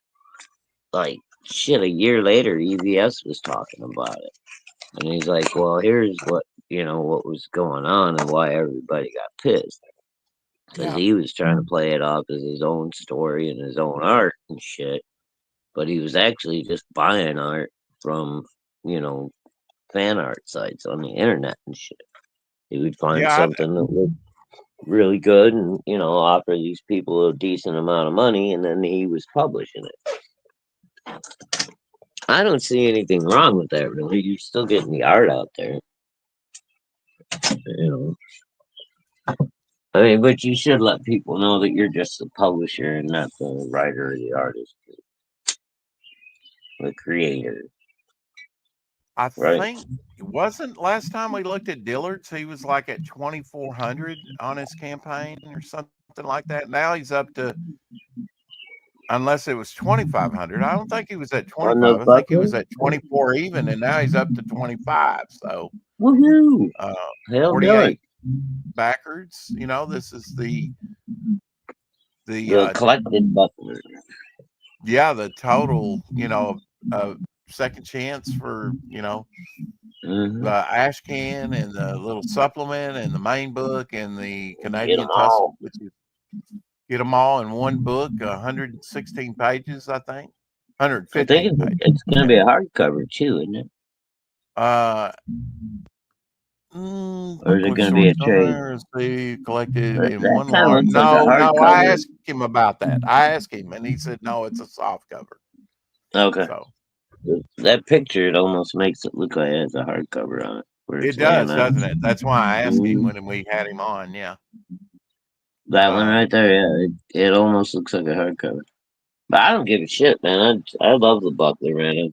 like a year later. EVS was talking about it, and he's like, "Well, here's what was going on and why everybody got pissed." Because he was trying to play it off as his own story and his own art and shit. But he was actually just buying art from, fan art sites on the internet and shit. He would find something that looked really good and, offer these people a decent amount of money, and then he was publishing it. I don't see anything wrong with that, really. You're still getting the art out there. But you should let people know that you're just the publisher and not the writer or the artist, the creator. I think it wasn't last time we looked at Dillard's. He was like at 2,400 on his campaign or something like that. Now he's up to, unless it was 2,500. I don't think he was at 25. I think he was at 24 even, and now he's up to 25. So, woohoo! 48 backwards. This is the collected butler. Yeah, the total. Second chance for the ash can and the little supplement and the main book and the Canadian Tussle, which is get them all in one book, 116 pages, I think. 115 pages. It's going to be a hardcover too, isn't it? Or is it Buckler going to be a stories trade? somewhere. See, collected in That one kind of large. looks like a No, I hardcover. asked him about that. I asked him, and he said no, it's a soft cover. Okay. So That picture, it almost makes it look like it has a hardcover on it. Where it it's laying does, out. doesn't it? That's why I asked him Mhm. when we had him on. Yeah. That one right there, yeah, it almost looks like a hardcover. But I don't give a shit, man. I love the Buckler, man.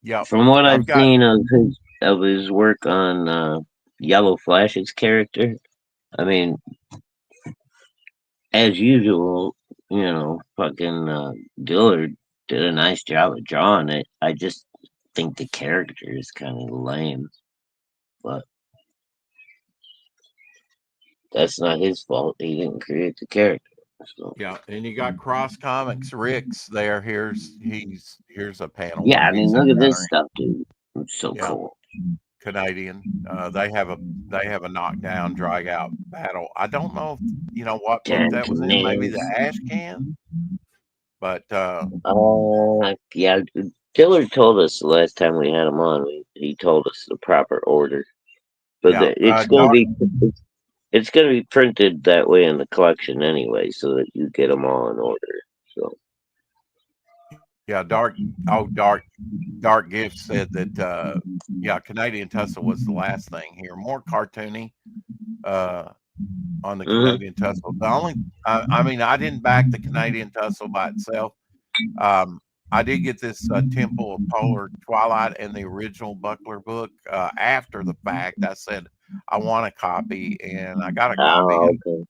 Yep. From what I've got. seen of his work on Yellow Flash's character, I mean, as usual, fucking Dillard did a nice job of drawing it. I just think the character is kind of lame, but that's not his fault. He didn't create the character. So. Yeah, and you got Cross Comics Rick's there. Here's a panel Yeah, where I mean, he's look at this encountering stuff, dude. It's so yeah, cool. Canadian. They have a knockdown, drag out battle. I don't know if you know what book Damn that was in. Maybe the Canadians. Ash Can, but Yeah, Dillard told us the last time we had him on. He told us the proper order, but yeah, it's gonna be printed that way in the collection anyway, so that you get them all in order. So yeah, Dark Gift said that Canadian Tussle was the last thing here. More cartoony. On the Canadian Tussle. The only, I mean, I didn't back the Canadian Tussle by itself. I did get this Temple of Polar Twilight and the original Buckler book after the fact. I said I want a copy, and I got a copy. okay.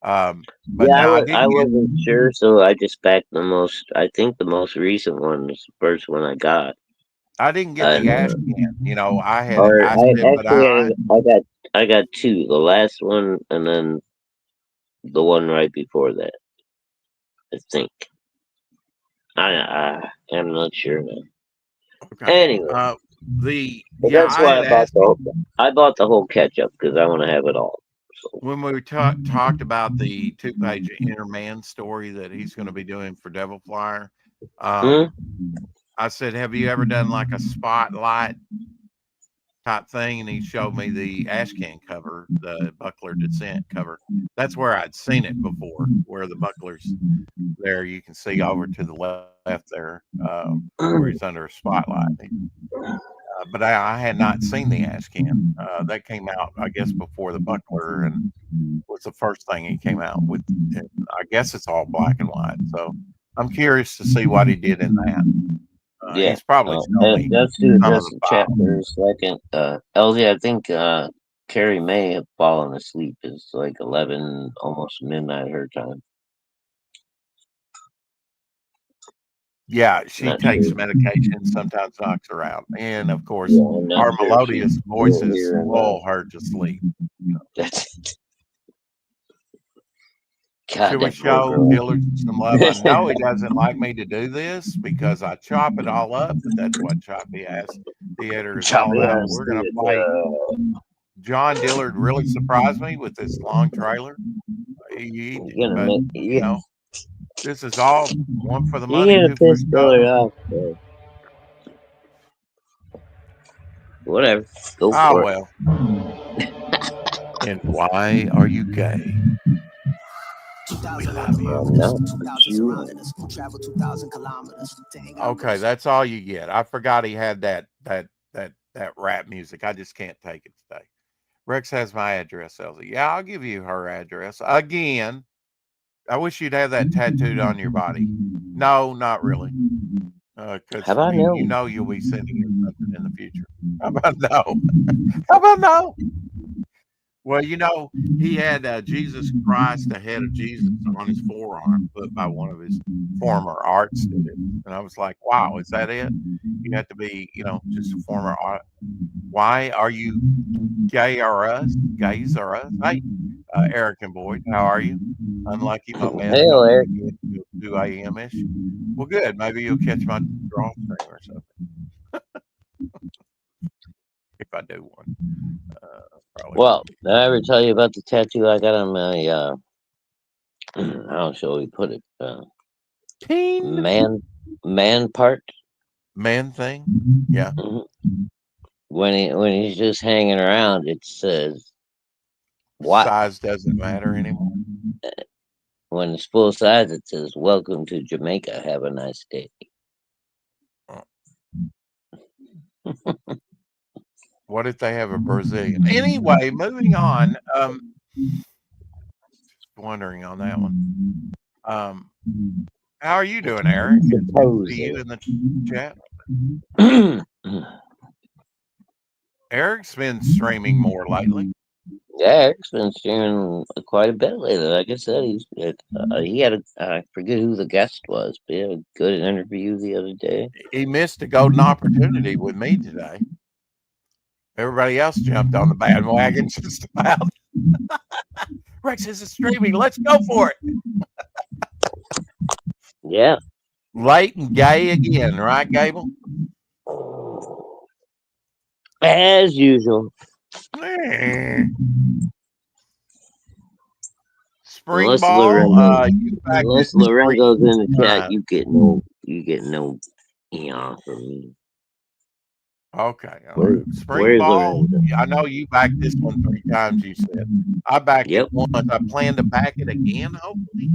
But yeah, now I wasn't sure, so I just backed the most. I think the most recent one was the first one I got. I didn't get the Ash Can. You know, I got two. The last one and then the one right before that. I think. I'm not sure now. Okay. Anyway, that's why I bought the whole catch up because I want to have it all. So. When we talked about the 2-page Inner Man story that he's going to be doing for Devil Flyer, I said, "Have you ever done like a spotlight type thing?" And he showed me the Ash Can cover, the Buckler Descent cover. That's where I'd seen it before, where the Buckler's there. You can see over to the left there, where he's under a spotlight. But I had not seen the Ash Can. That came out, I guess, before the Buckler, and was the first thing he came out with. And I guess it's all black and white. So I'm curious to see what he did in that. He's probably let's do just a chapter in a second. LZ, I think Carrie may have fallen asleep. It's like 11, almost midnight her time. Yeah, she takes medication, sometimes knocks her out. And of course, our melodious voices lull her to sleep. Should we show Dillard some love? I know he doesn't like me to do this because I chop it all up, but that's what Choppy Ass Theater is all about. We're going to play. John Dillard really surprised me with this long trailer. This is all one for the money. Two for the show. Whatever. Go for it. Well. And why are you gay? We love you. Okay, that's all you get. I forgot he had that rap music. I just can't take it today. Rex has my address, Elsie. Yeah, I'll give you her address. Again, I wish you'd have that tattooed on your body. No, not really. Because you know you'll be sending him something in the future. How about no? How about no? Well, he had Jesus Christ, the head of Jesus, on his forearm, put by one of his former art students. And I was like, wow, is that it? You have to be, just a former art. Why are you gay or us? Gays or us? Hey, Eric and Boyd, how are you? Unlucky, my man. Hey, Eric. 2 a.m.-ish. Well, good. Maybe you'll catch my draw stream or something. If I do one. Well, did I ever tell you about the tattoo I got on my how shall we put it? Man part. Man thing? Yeah. when he's just hanging around, it says what? Size doesn't matter anymore. When it's full size, it says "Welcome to Jamaica. Have a nice day." What if they have a Brazilian? Anyway, moving on. Wondering on that one. How are you doing, Eric? See you in the chat. Eric's been streaming more lately. Yeah, Eric's been streaming quite a bit lately. Like I said, he had I forget who the guest was, but he had a good interview the other day. He missed a golden opportunity with me today. Everybody else jumped on the bandwagon just about. Rex is streaming. Let's go for it. Yeah. Late and gay again, right, Gable? As usual. Spring Unless ball. unless Lorenzo's in the chat, you get no eon from me. Okay. Spring ball. I know you backed this one 3 times. You said I backed it once. I plan to back it again, hopefully,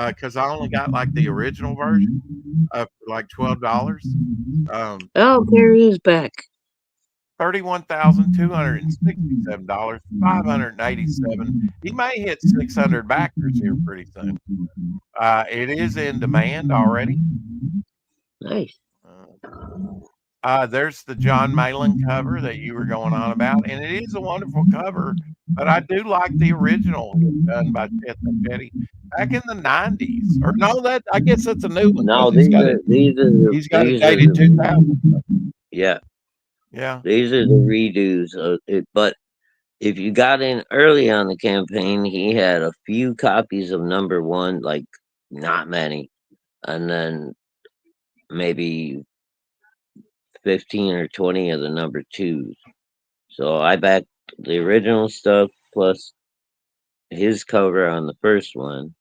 because I only got like the original version for like $12. Oh, there he is back. $31,267, 587. He may hit 600 backers here pretty soon. It is in demand already. Nice. There's the John Malin cover that you were going on about, and it is a wonderful cover. But I do like the original done by Chet Machete back in the 90s. Or no, that I guess that's a new one. No, he's got it dated 2000. Yeah. Yeah. These are the redos of it, but if you got in early on the campaign, he had a few copies of number 1, like not many, and then maybe 15 or 20 of the number 2s. So I backed the original stuff plus his cover on the first one,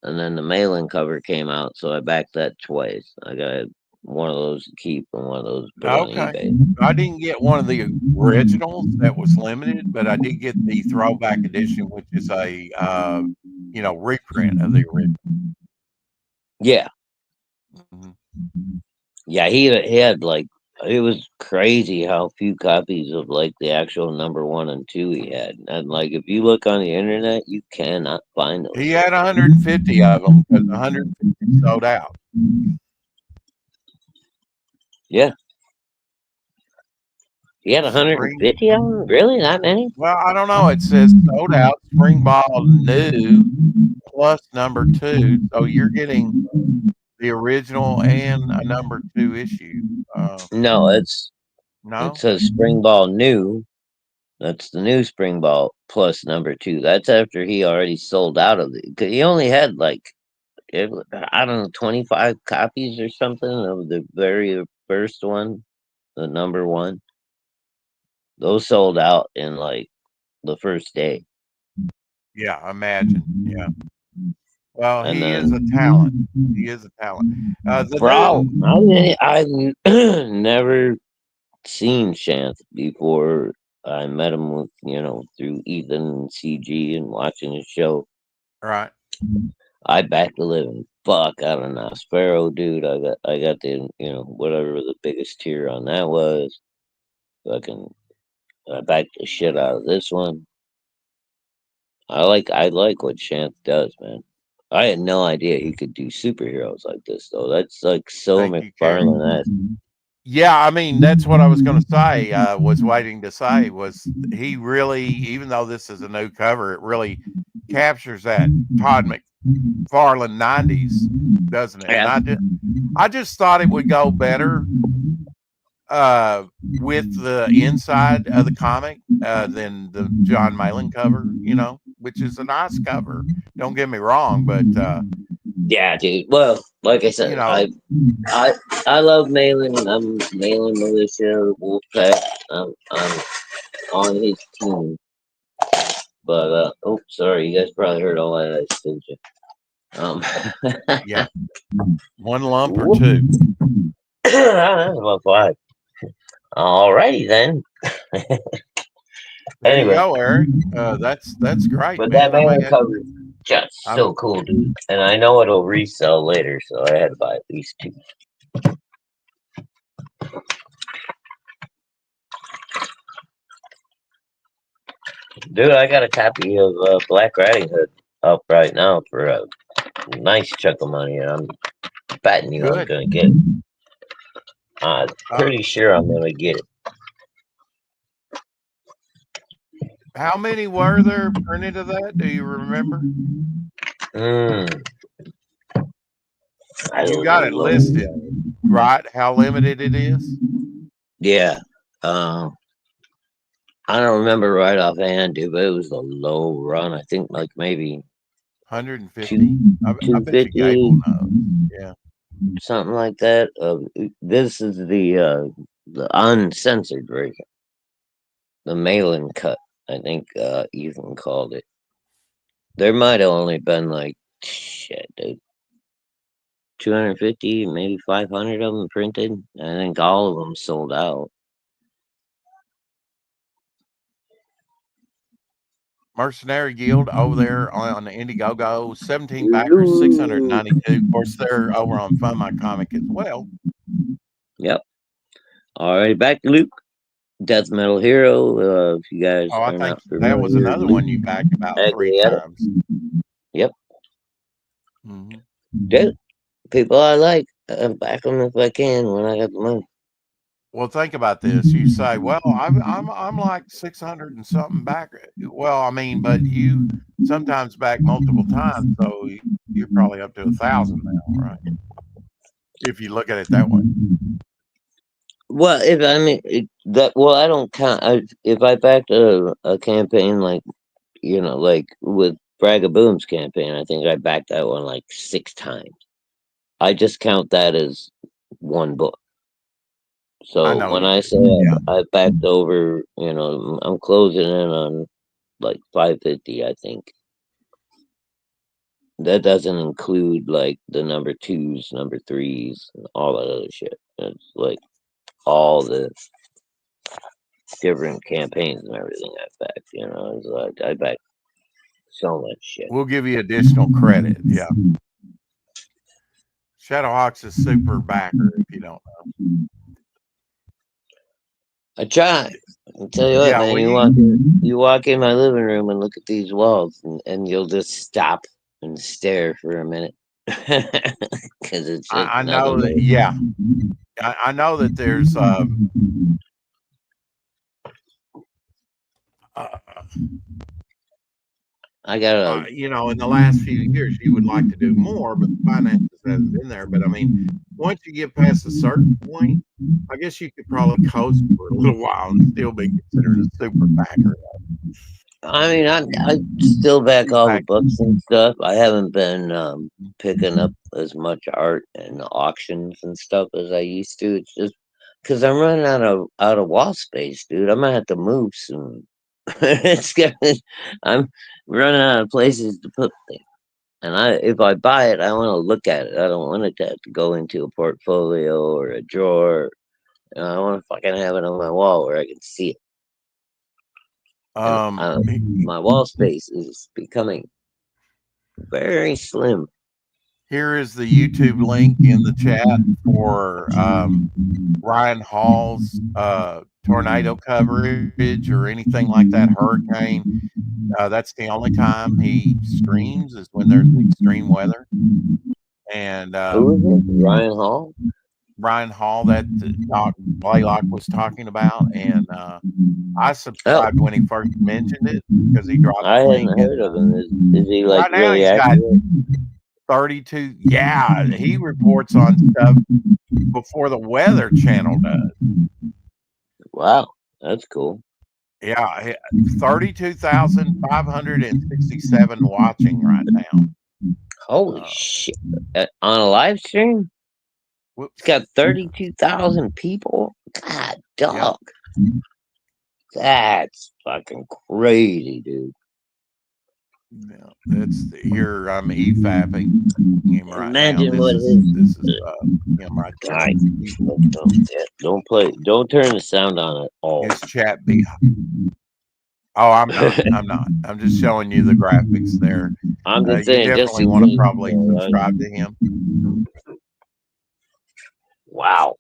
and then the Malin cover came out, so I backed that twice. I got one of those to keep and one of those to put on eBay. I didn't get one of the originals that was limited, but I did get the throwback edition, which is a reprint of the original. Yeah. Mm-hmm. Yeah, he had like, it was crazy how few copies of like the actual number 1 and 2 he had. And like, if you look on the internet, you cannot find those. He had 150 of them because 150 sold out. Yeah. He had 150 of them? Really? That many? Well, I don't know. It says sold out, spring ball new, plus number 2. So you're getting the original and a number 2 issue. No, it says spring ball new. That's the new spring ball plus number 2. That's after he already sold out of it. He only had like, I don't know, 25 copies or something of the very first one, the number 1. Those sold out in like the first day. Yeah, imagine. Yeah. Well, he is a talent. He is a talent. Bro, I've never seen Shanth before. I met him with, through Ethan and CG and watching his show. Right. I backed the living fuck out of Sparrow, dude. I got the, whatever the biggest tier on that was. I backed the shit out of this one. I like what Shanth does, man. I had no idea he could do superheroes like this, though. That's like so McFarlane-esque. Yeah, I mean, that's what I was going to say, was waiting to say, was he really, even though this is a new cover, it really captures that Todd McFarlane 90s, doesn't it? Yeah. And I just thought it would go better with the inside of the comic than the John Malin cover, which is a nice cover. Don't get me wrong, but yeah, dude. Well, like I said, I love Malin. I'm Malin Militia Wolfpack. I'm on his team. But sorry, you guys probably heard all that, didn't you? Yeah, 1 lump or 2. About 5. Alrighty then. There you Anyway, go, Eric. That's great, but man. that I mailing mean, cover is just I'm so cool, dude. And I know it'll resell later, so I had to buy at least 2. Dude, I got a copy of Black Riding Hood up right now for a nice chunk of money, and I'm betting you I'm good. gonna get it. I'm Uh, pretty sure I'm gonna get it. how many were there printed of that? Do you remember? I You don't got it know. listed, right? How limited it is? Yeah. I don't remember right offhand, dude, but it was a low run. I think like maybe 150. I bet you 250, Gable knows. Yeah. something like that. This is the uncensored version, the mail-in cut. I think Ethan called it. There might have only been like shit, dude, 250, maybe 500 of them printed. I think all of them sold out. Mercenary Guild over there on the Indiegogo, 17 backers, 692. Of course, they're over on Fund My Comic as well. Yep. All right, back to Luke. Death Metal Hero. If you guys Oh, I are think not that was familiar, another Luke one you backed about 3 Aglietta. times. Yep. Mm-hmm. Dude, people I like, I back them if I can when I got the money. Well, think about this. You say, "Well, I'm like 600 and something back." Well, I mean, but you sometimes back multiple times, so you're probably up to 1,000 now, right? If you look at it that way. Well, if I mean well, I don't count. If I backed a campaign like like with Braga Boom's campaign, I think I backed that one like 6 times. I just count that as one book. I So know when you I do. say Yeah. I backed over, I'm closing in on like 550, I think. That doesn't include like the number 2s, number 3s, and all that other shit. It's like all the different campaigns and everything I backed. It's like I backed so much shit. We'll give you additional credit. Yeah. Shadowhawk's a super backer, if you don't know. I try. I'll tell you what, Yeah, man. well, You walk in my living room and look at these walls, and you'll just stop and stare for a minute because it's just I nothing. know that. Yeah, I know that there's I got in the last few years, you would like to do more, but the finances hasn't been there. But I mean, once you get past a certain point, I guess you could probably coast for a little while and still be considered a super backer. I mean, I still back all the books and stuff. I haven't been picking up as much art and auctions and stuff as I used to. It's just because I'm running out of wall space, dude. I'm gonna have to move soon. I'm running out of places to put things. And if I buy it, I want to look at it. I don't want it to have to go into a portfolio or a drawer. I want to fucking have it on my wall where I can see it. My wall space is becoming very slim. Here is the YouTube link in the chat for Ryan Hall's tornado coverage or anything like that, hurricane. That's the only time he streams is when there's extreme weather. And Who is it? Ryan Hall? Ryan Hall that Doc Blaylock was talking about. And I subscribed when he first mentioned it because he dropped I the link. hadn't heard of him. Is he like Right now really he's accurate? got 32. Yeah, he reports on stuff before the Weather Channel does. Wow, that's cool. Yeah, 32,567 watching right now. Holy shit. On a live stream? Whoops. It's got 32,000 people? God, dog. Yep. That's fucking crazy, dude. Yeah, I'm EFAPing him right now. Imagine This what is his him right there. guy. Don't turn the sound on at all. His chat be. Oh, I'm not. I'm just showing you the graphics there. I'm just You saying, just definitely in want to case, probably right? subscribe to him. Wow.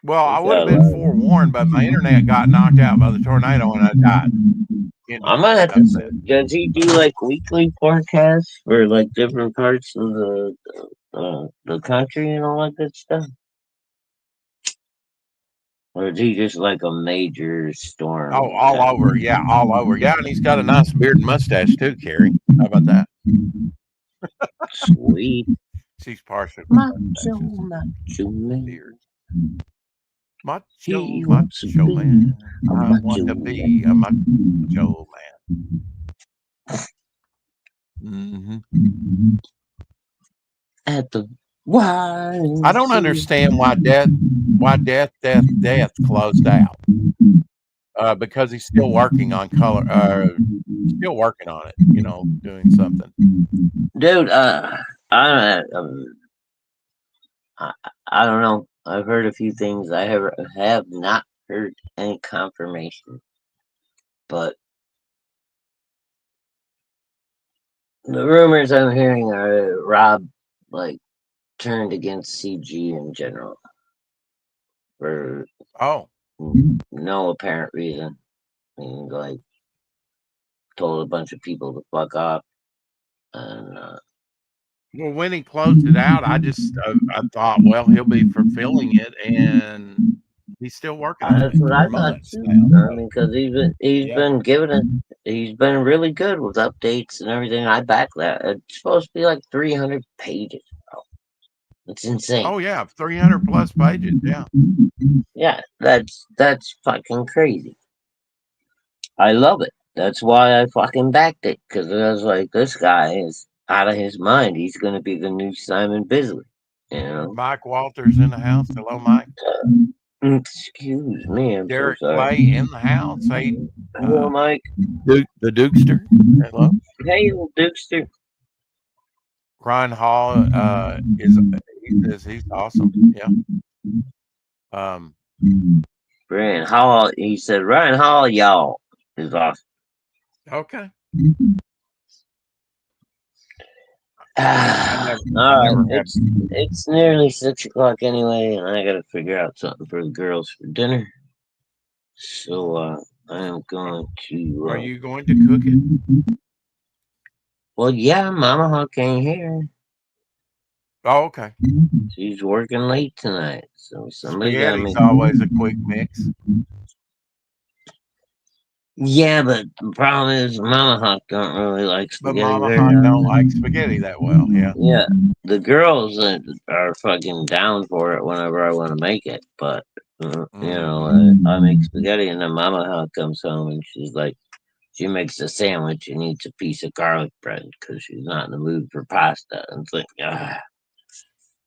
Well, I He's would have got a been lot. forewarned, but my internet got knocked out by the tornado and I died. I might have That's to. it. Does he do like weekly forecasts for like different parts of the country and all that good stuff? Or is he just like a major storm? Oh, all type? over. Yeah, all over. Yeah, and he's got a nice beard and mustache too, Carrie. How about that? Sweet. She's partial. Macho man. Beard. Macho, He wants to macho be man. a I want macho to be a macho man. at the wild. I don't understand why death closed out. Because he's still working on color. Still working on it. You know, doing something. Dude, I don't know. I've heard a few things. I have not heard any confirmation, but the rumors I'm hearing are Rob like turned against CG in general for Oh, no apparent reason. I mean, like told a bunch of people to fuck off, and well, when he closed it out, I thought, well, he'll be fulfilling it, and he's still working on that's it what I 4 thought months too. now. I mean, because he's Yeah. been giving it. He's been really good with updates and everything. I back that. It's supposed to be like 300 pages, bro. It's insane. Oh yeah, 300 plus pages. Yeah. Yeah, that's fucking crazy. I love it. That's why I fucking backed it, because I was like, this guy is out of his mind. He's gonna be the new Simon Bisley. You know. Mike Walters in the house. Hello, Mike. Excuse me, I'm Derek so sorry. Clay in the house. Hey, Hello, Mike. the Dukester. Hello. Hey, little Dukester. Ryan Hall he's awesome. Yeah. Ryan Hall. He said Ryan Hall, y'all is awesome. Okay. All right, it's nearly 6 o'clock anyway, and I gotta figure out something for the girls for dinner. So I am going to. Are you going to cook it? Well, yeah, Mama Hawk ain't here. Oh, okay. She's working late tonight, so somebody got Spaghetti's always a quick mix. Yeah, but the problem is Mama Hawk don't really like But spaghetti. Mama Hawk don't like spaghetti that well. Yeah. Yeah, the girls are fucking down for it whenever I want to make it, but you know, I make spaghetti and then Mama Hawk comes home and she's like, she makes a sandwich and eats a piece of garlic bread because she's not in the mood for pasta. And it's like, ah.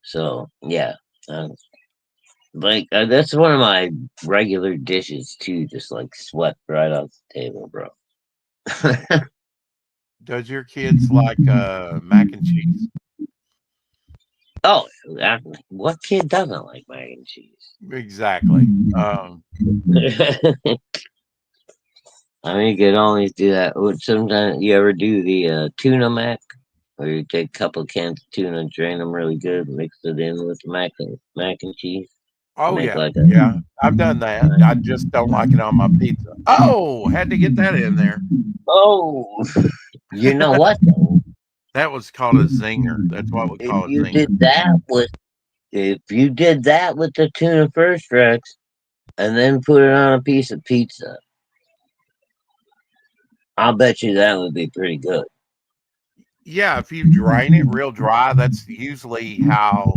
So yeah, like that's one of my regular dishes too. Just like swept right off the table, bro. Does your kids like mac and cheese? Oh, what kid doesn't like mac and cheese? Exactly. I mean, you could always do that. Sometimes you ever do the tuna mac, where you take a couple of cans of tuna, drain them really good, mix it in with the mac and cheese. Oh Make yeah, like yeah. I've done that. I just don't like it on my pizza. Oh, had to get that in there. Oh, you know what? Though? That was called a zinger. That's what we call a zinger. If you did that with the tuna first, Rex, and then put it on a piece of pizza, I'll bet you that would be pretty good. Yeah, if you drain it real dry, that's usually how,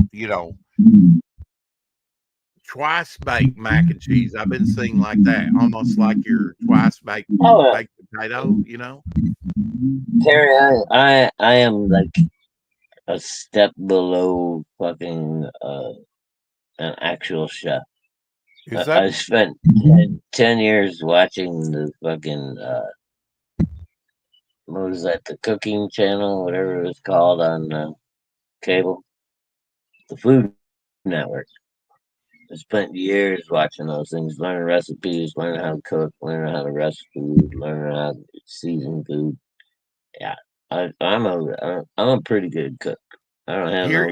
twice baked mac and cheese. I've been seeing like that, almost like your twice baked potato, Terry, I am like a step below fucking an actual chef. I spent 10 years watching the fucking what was that? The cooking channel, whatever it was called on cable, the Food Network. I spent years watching those things, learning recipes, learning how to cook, learning how to rest food, learning how to season food. Yeah, I'm a pretty good cook. I don't have no.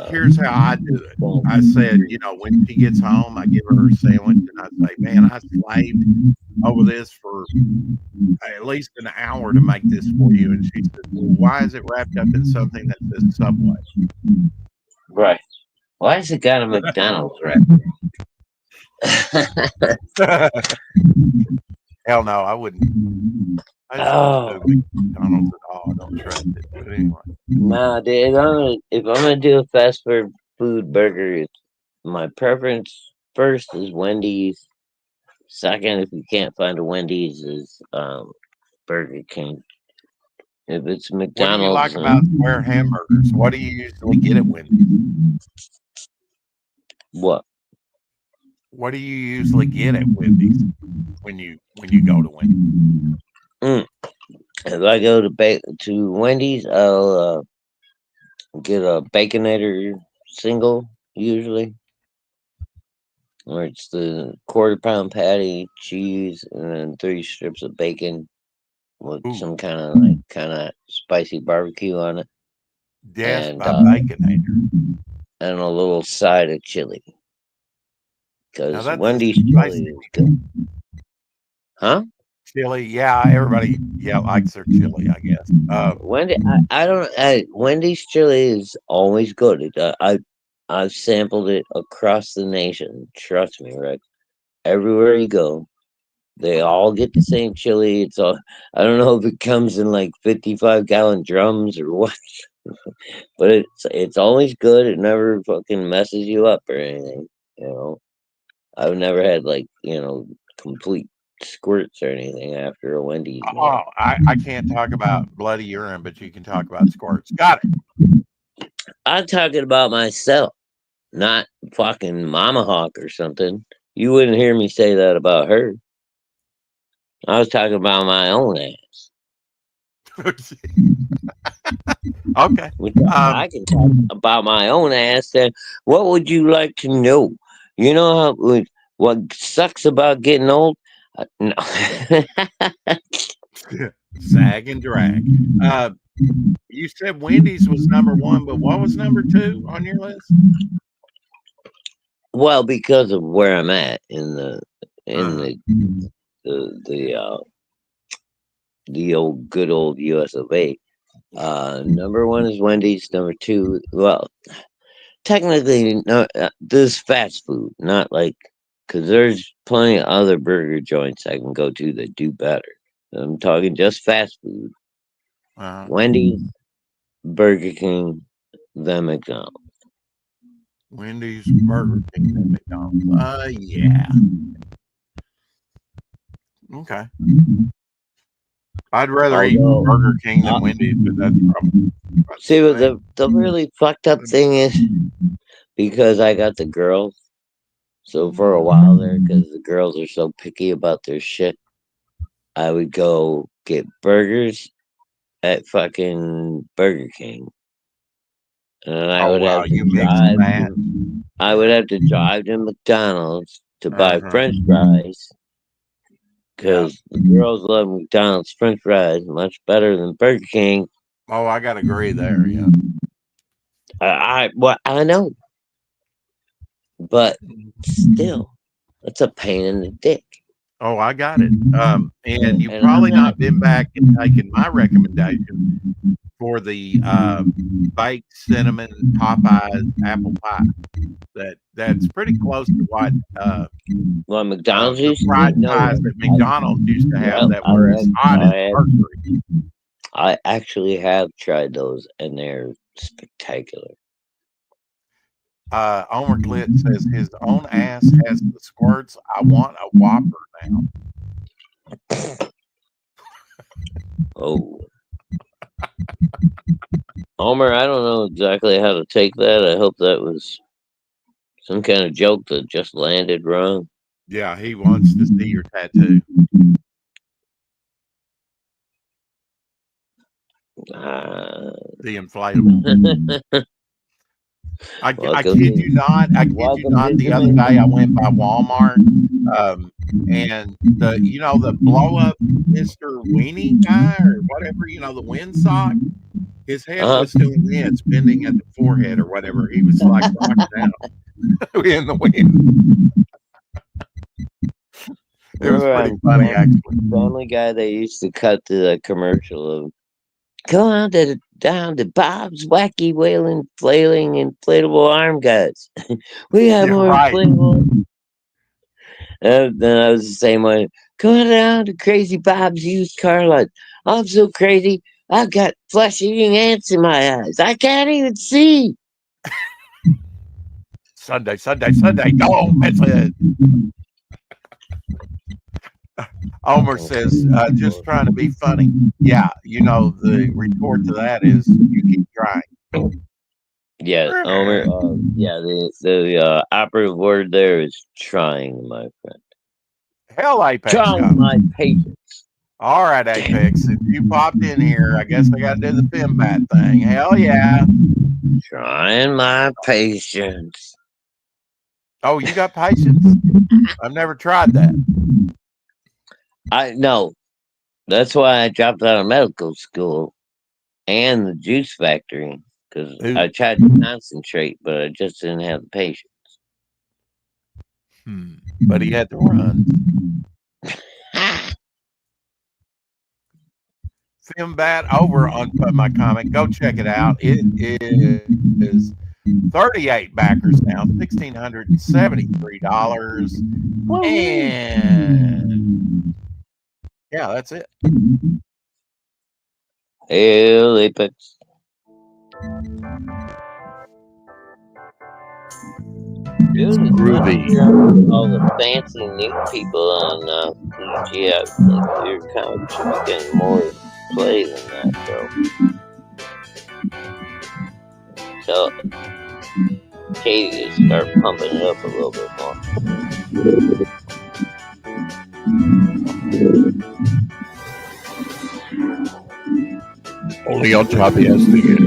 Here's how I do it. I said, when she gets home, I give her a sandwich and I say, man, I slaved over this for at least an hour to make this for you. And she said, well, why is it wrapped up in something that says Subway? Right. Why has it got a McDonald's right? Hell no, I wouldn't. I just don't do McDonald's at all. I don't trust it. But anyway. Nah, dude, if I'm gonna do a fast food burger, my preference first is Wendy's. Second, if you can't find a Wendy's, is Burger King. If it's What do you McDonald's, like about square hamburgers? What do you usually get at Wendy's? what? What do you usually get at Wendy's when you go to Wendy's? If I go to Wendy's, I'll get a Baconator single usually, where it's the quarter-pound patty, cheese, and then 3 strips of bacon with some kind of spicy barbecue on it. Yes, by Baconator. And a little side of chili. Because Wendy's chili is good. Huh? Chili, yeah, everybody likes their chili, I guess. Wendy's chili is always good. I've sampled it across the nation. Trust me, Rick. Everywhere you go, they all get the same chili. It's all, I don't know if it comes in like 55-gallon drums or what, but it's always good. It never fucking messes you up or anything. I've never had complete squirts or anything after a Wendy's meal. Oh, I can't talk about bloody urine, but you can talk about squirts. Got it. I'm talking about myself, not fucking Mama Hawk or something. You wouldn't hear me say that about her. I was talking about my own ass. Okay. I can talk about my own ass. Then what would you like to know? You know what sucks about getting old? No. Sag and drag. You said Wendy's was number 1, but what was number 2 on your list? Well, because of where I'm at in the old good old US of A. Number 1 is Wendy's. Number 2, well, technically, no, this is fast food, not like, because there's plenty of other burger joints I can go to that do better. I'm talking just fast food. Wendy's, Burger King, then McDonald's. Wendy's, Burger King, then McDonald's. Yeah. Okay. I'd rather eat Burger King than Wendy's, but that's probably. See, but the really fucked up thing is, because I got the girls, so for a while there, because the girls are so picky about their shit, I would go get burgers at fucking Burger King. And I would have to drive to McDonald's to buy French fries. Because the girls love McDonald's French fries much better than Burger King. Oh, I gotta agree there, yeah. I know. But still, it's a pain in the dick. Oh, I got it. And you've probably not been back and taken my recommendation for the baked cinnamon Popeyes apple pie. That's pretty close to what McDonald's used fried pies that McDonald's used to have that were as hot as mercury. I actually have tried those, and they're spectacular. Omer Clit says his own ass has the squirts. I want a Whopper now. Oh. Homer, I don't know exactly how to take that. I hope that was some kind of joke that just landed wrong. Yeah, he wants to see your tattoo. The inflatable. I kid you not. I kid you not. The other day I went by Walmart, and the blow up Mr. Weenie guy or whatever, the windsock. His head was doing this, bending at the forehead or whatever. He was like rocking out in the wind. It was pretty funny, actually. Family Guy, they used to cut the commercial of "Come down to Bob's Wacky Wailing Flailing Inflatable Arm Guys. We have more inflatable." Then I was the same way. "Come down to Crazy Bob's Used Car Lot. I'm so crazy, I've got flesh-eating ants in my eyes. I can't even see." Sunday. Don't miss it. Homer says, just trying to be funny. Yeah, the retort to that is you keep trying. Yeah, Homer. The operative word there is trying, my friend. Hell, Apex. Trying my patience. All right, Apex. If you popped in here, I guess I got to do the Finbat thing. Hell yeah. Trying my patience. Oh, you got patience? I've never tried that. I know. That's why I dropped out of medical school and the juice factory, because I tried to concentrate, but I just didn't have the patience. But he had to run. Finbat over on my comic. Go check it out. It is 38 backers now, $1,673. And yeah, that's it. Hell, Apex. Groovy. All the fancy new people on PGF, like your comic should be getting more play than that, though. So, Katie to start pumping it up a little bit more. Only on top he has to get.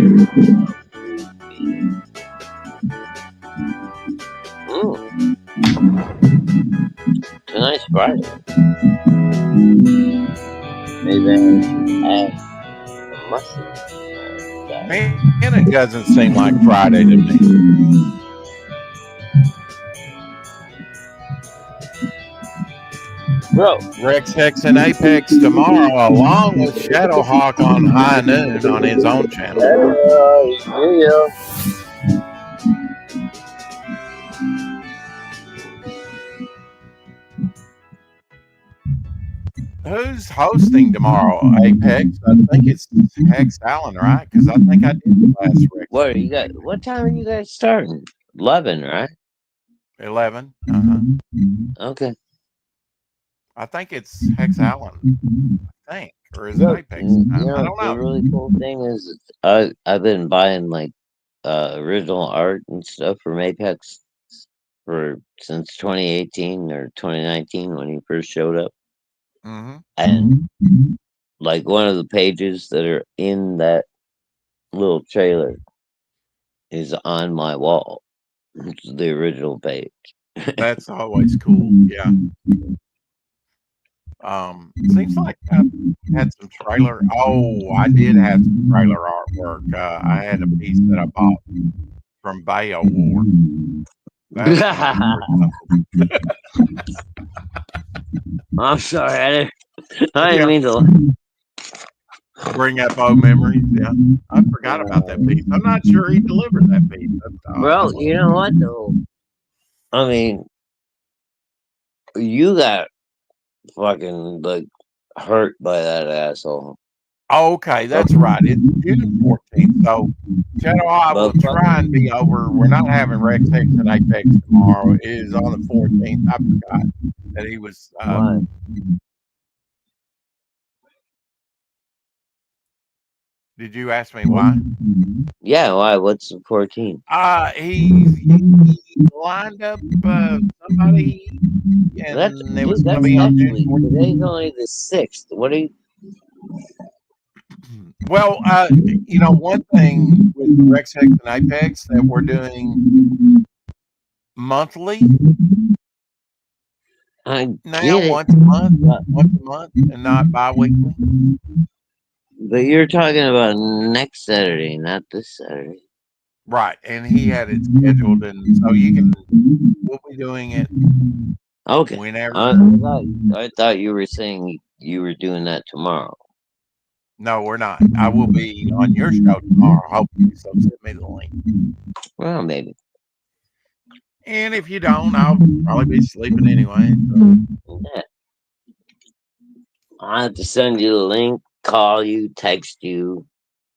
Tonight's Friday. Maybe I have a mustard. Man, it doesn't seem like Friday to me. Bro, Rex, Hex, and Apex tomorrow, along with Shadowhawk on High Noon on his own channel. Yeah. Who's hosting tomorrow, Apex? I think it's Hex Allen, right? Because I think I did the last Rex. What time are you guys starting? 11, right? 11. Okay. I think it's Hex Allen. I think, or is it Apex? I don't know. The really cool thing is, I've been buying like original art and stuff from Apex since 2018 or 2019 when he first showed up. And like one of the pages that are in that little trailer is on my wall. It's the original page. That's always cool. Yeah. Seems like I had some trailer. Oh, I did have some trailer artwork. I had a piece that I bought from Beowulf. I'm sorry, I didn't mean to bring up old memories. Yeah, I forgot about that piece. I'm not sure he delivered that piece. Well, you know what though? I mean, you got fucking like hurt by that asshole. Okay, that's right. It's June 14th. So, Shadowhawk will try and be over. We're not having Rex Hex and Apex tomorrow. It is on the 14th. I forgot that he was. Did you ask me why? Yeah, why? What's the 14th? He lined up somebody, and it was going to be on June 14th. Today's only the 6th. What are you? Well, one thing with Rexhex and Apex that we're doing monthly I now, get it, once a month, and not bi-weekly. but you're talking about next Saturday, not this Saturday. Right, and he had it scheduled, and so we'll be doing it Okay. whenever. I thought you were saying you were doing that tomorrow. No, we're not. I will be on your show tomorrow, hopefully. So send me the link. Well, maybe. And if you don't, I'll probably be sleeping anyway. So. Yeah. I'll have to send you the link, call you, text you,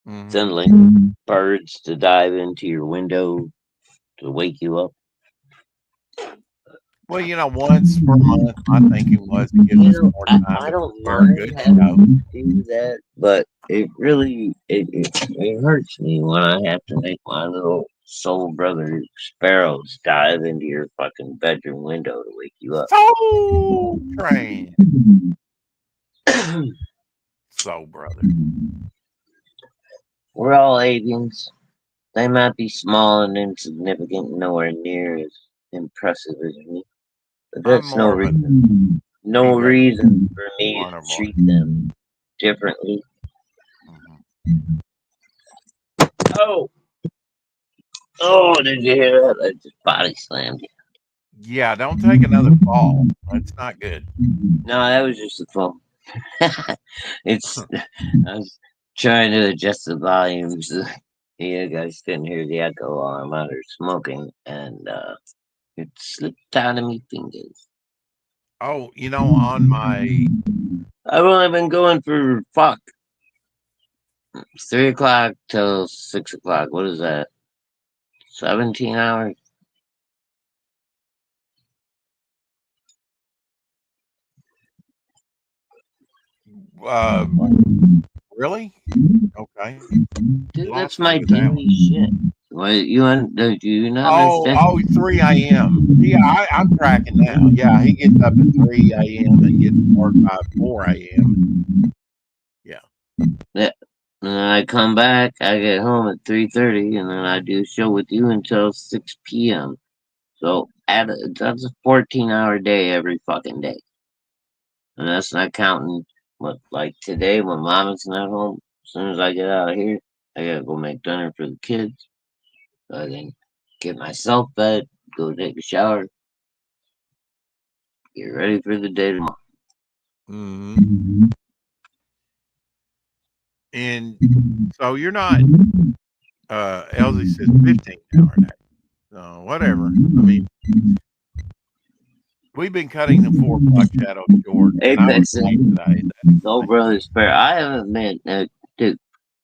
send link birds to dive into your window to wake you up. Well, once per month, my thinking was to give us more time I to don't prepare a good mind show. having to do that, but it really it hurts me when I have to make my little soul brother sparrows dive into your fucking bedroom window to wake you up. Soul Train. Soul Brother. We're all aliens. They might be small and insignificant, nowhere near as impressive as me. But that's I'm more of a no T-Rex reason for me to carnivore. treat them differently. Oh, did you hear that? I just body slammed you. Yeah, don't take another fall. That's not good. No, that was just a phone. I was trying to adjust the volumes. You guys couldn't hear the echo while I'm under smoking, and it slipped out of my fingers. Oh, on my... I've only been going for 3 o'clock till 6 o'clock. What is that? 17 hours? Really? Okay. Dude, We'll have that's to my look at that one. daily shit. What, do you not understand? 3 a.m. Yeah, I'm tracking now. Yeah, he gets up at 3 a.m. and gets to work by 4 a.m. Yeah. Yeah. And then I come back, I get home at 3:30, and then I do a show with you until 6 p.m. So that's a 14-hour day every fucking day. And that's not counting like today when mama's not home. As soon as I get out of here, I gotta go make dinner for the kids. So I can get myself fed, go take a shower, get ready for the day tomorrow. And so you're not, Elsie says 15-hour day. So whatever. I mean, we've been cutting the 4 o'clock shadow short. Hey, And I was Vixen. today. Soul Brothers Prayer. I haven't been, dude,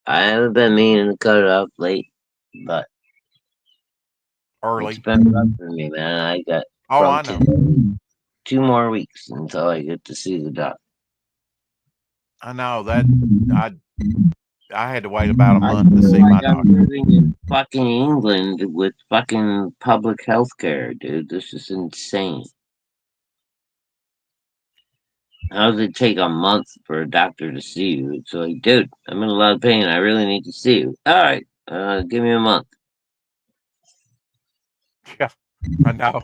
I haven't been meaning to cut it off late, but Early. it's been rough for me, man. I got I know. today, 2 more weeks until I get to see the doctor. I know that I had to wait about a month to see my doctor. I'm living in fucking England with fucking public health care, dude. This is insane. How does it take a month for a doctor to see you? It's like, dude, I'm in a lot of pain. I really need to see you. All right, give me a month. Yeah, I know.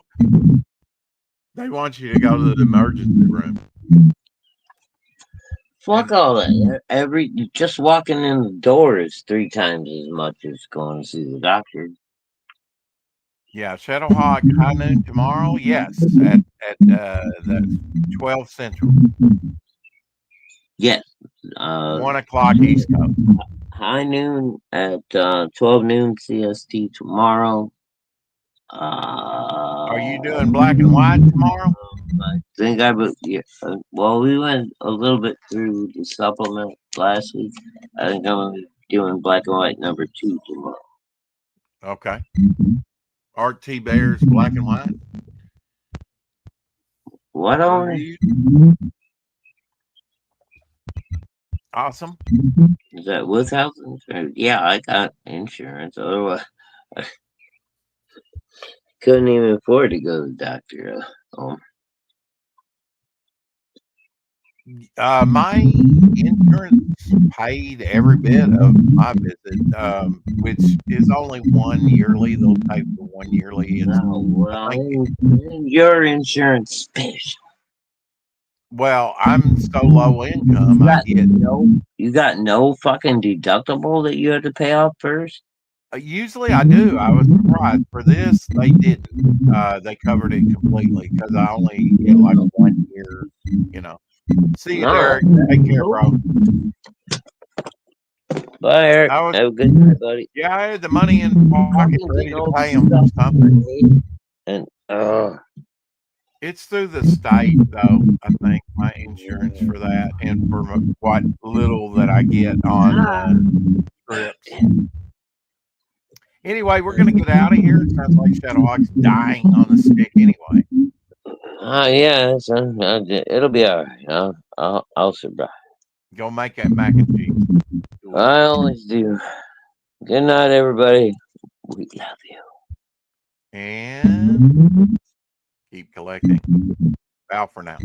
They want you to go to the emergency room. Fuck all that. Just walking in the door is 3 times as much as going to see the doctor. Yeah, Shadowhawk high noon tomorrow. Yes, at the 12 Central. Yes. 1 o'clock East Coast. High noon at 12 noon CST tomorrow. Are you doing black and white tomorrow? I think well, we went a little bit through the supplement last week. I think I'm gonna be doing black and white number 2 tomorrow. Okay. Art T. Bears, black and white. What on? Awesome. Is that with health insurance? Yeah, I got insurance. Otherwise, I couldn't even afford to go to the doctor. My insurance paid every bit of my visit, which is only one yearly. They'll pay for one yearly. It's, Oh, well, I think, your insurance special. well, I'm so low income, You I got get. you got no fucking deductible that you had to pay off first? Usually I do. I was surprised. For this, they didn't. They covered it completely because I only get like 1 year. You know. See you, No. Derek. Take care, bro. Bye, Eric. I was, Have a good night, buddy. yeah, I had the money in pocket Fucking ready getting to all pay them stuff something. and It's through the state, though. I think my insurance for that, and for what little that I get on trips. Anyway, we're gonna get out of here. It sounds like Shadowhawk's dying on the stick anyway. yeah, son, it'll be all right. I'll survive. Go make that mac and cheese. I always do. Good night, everybody. We love you. And keep collecting. Bow for now.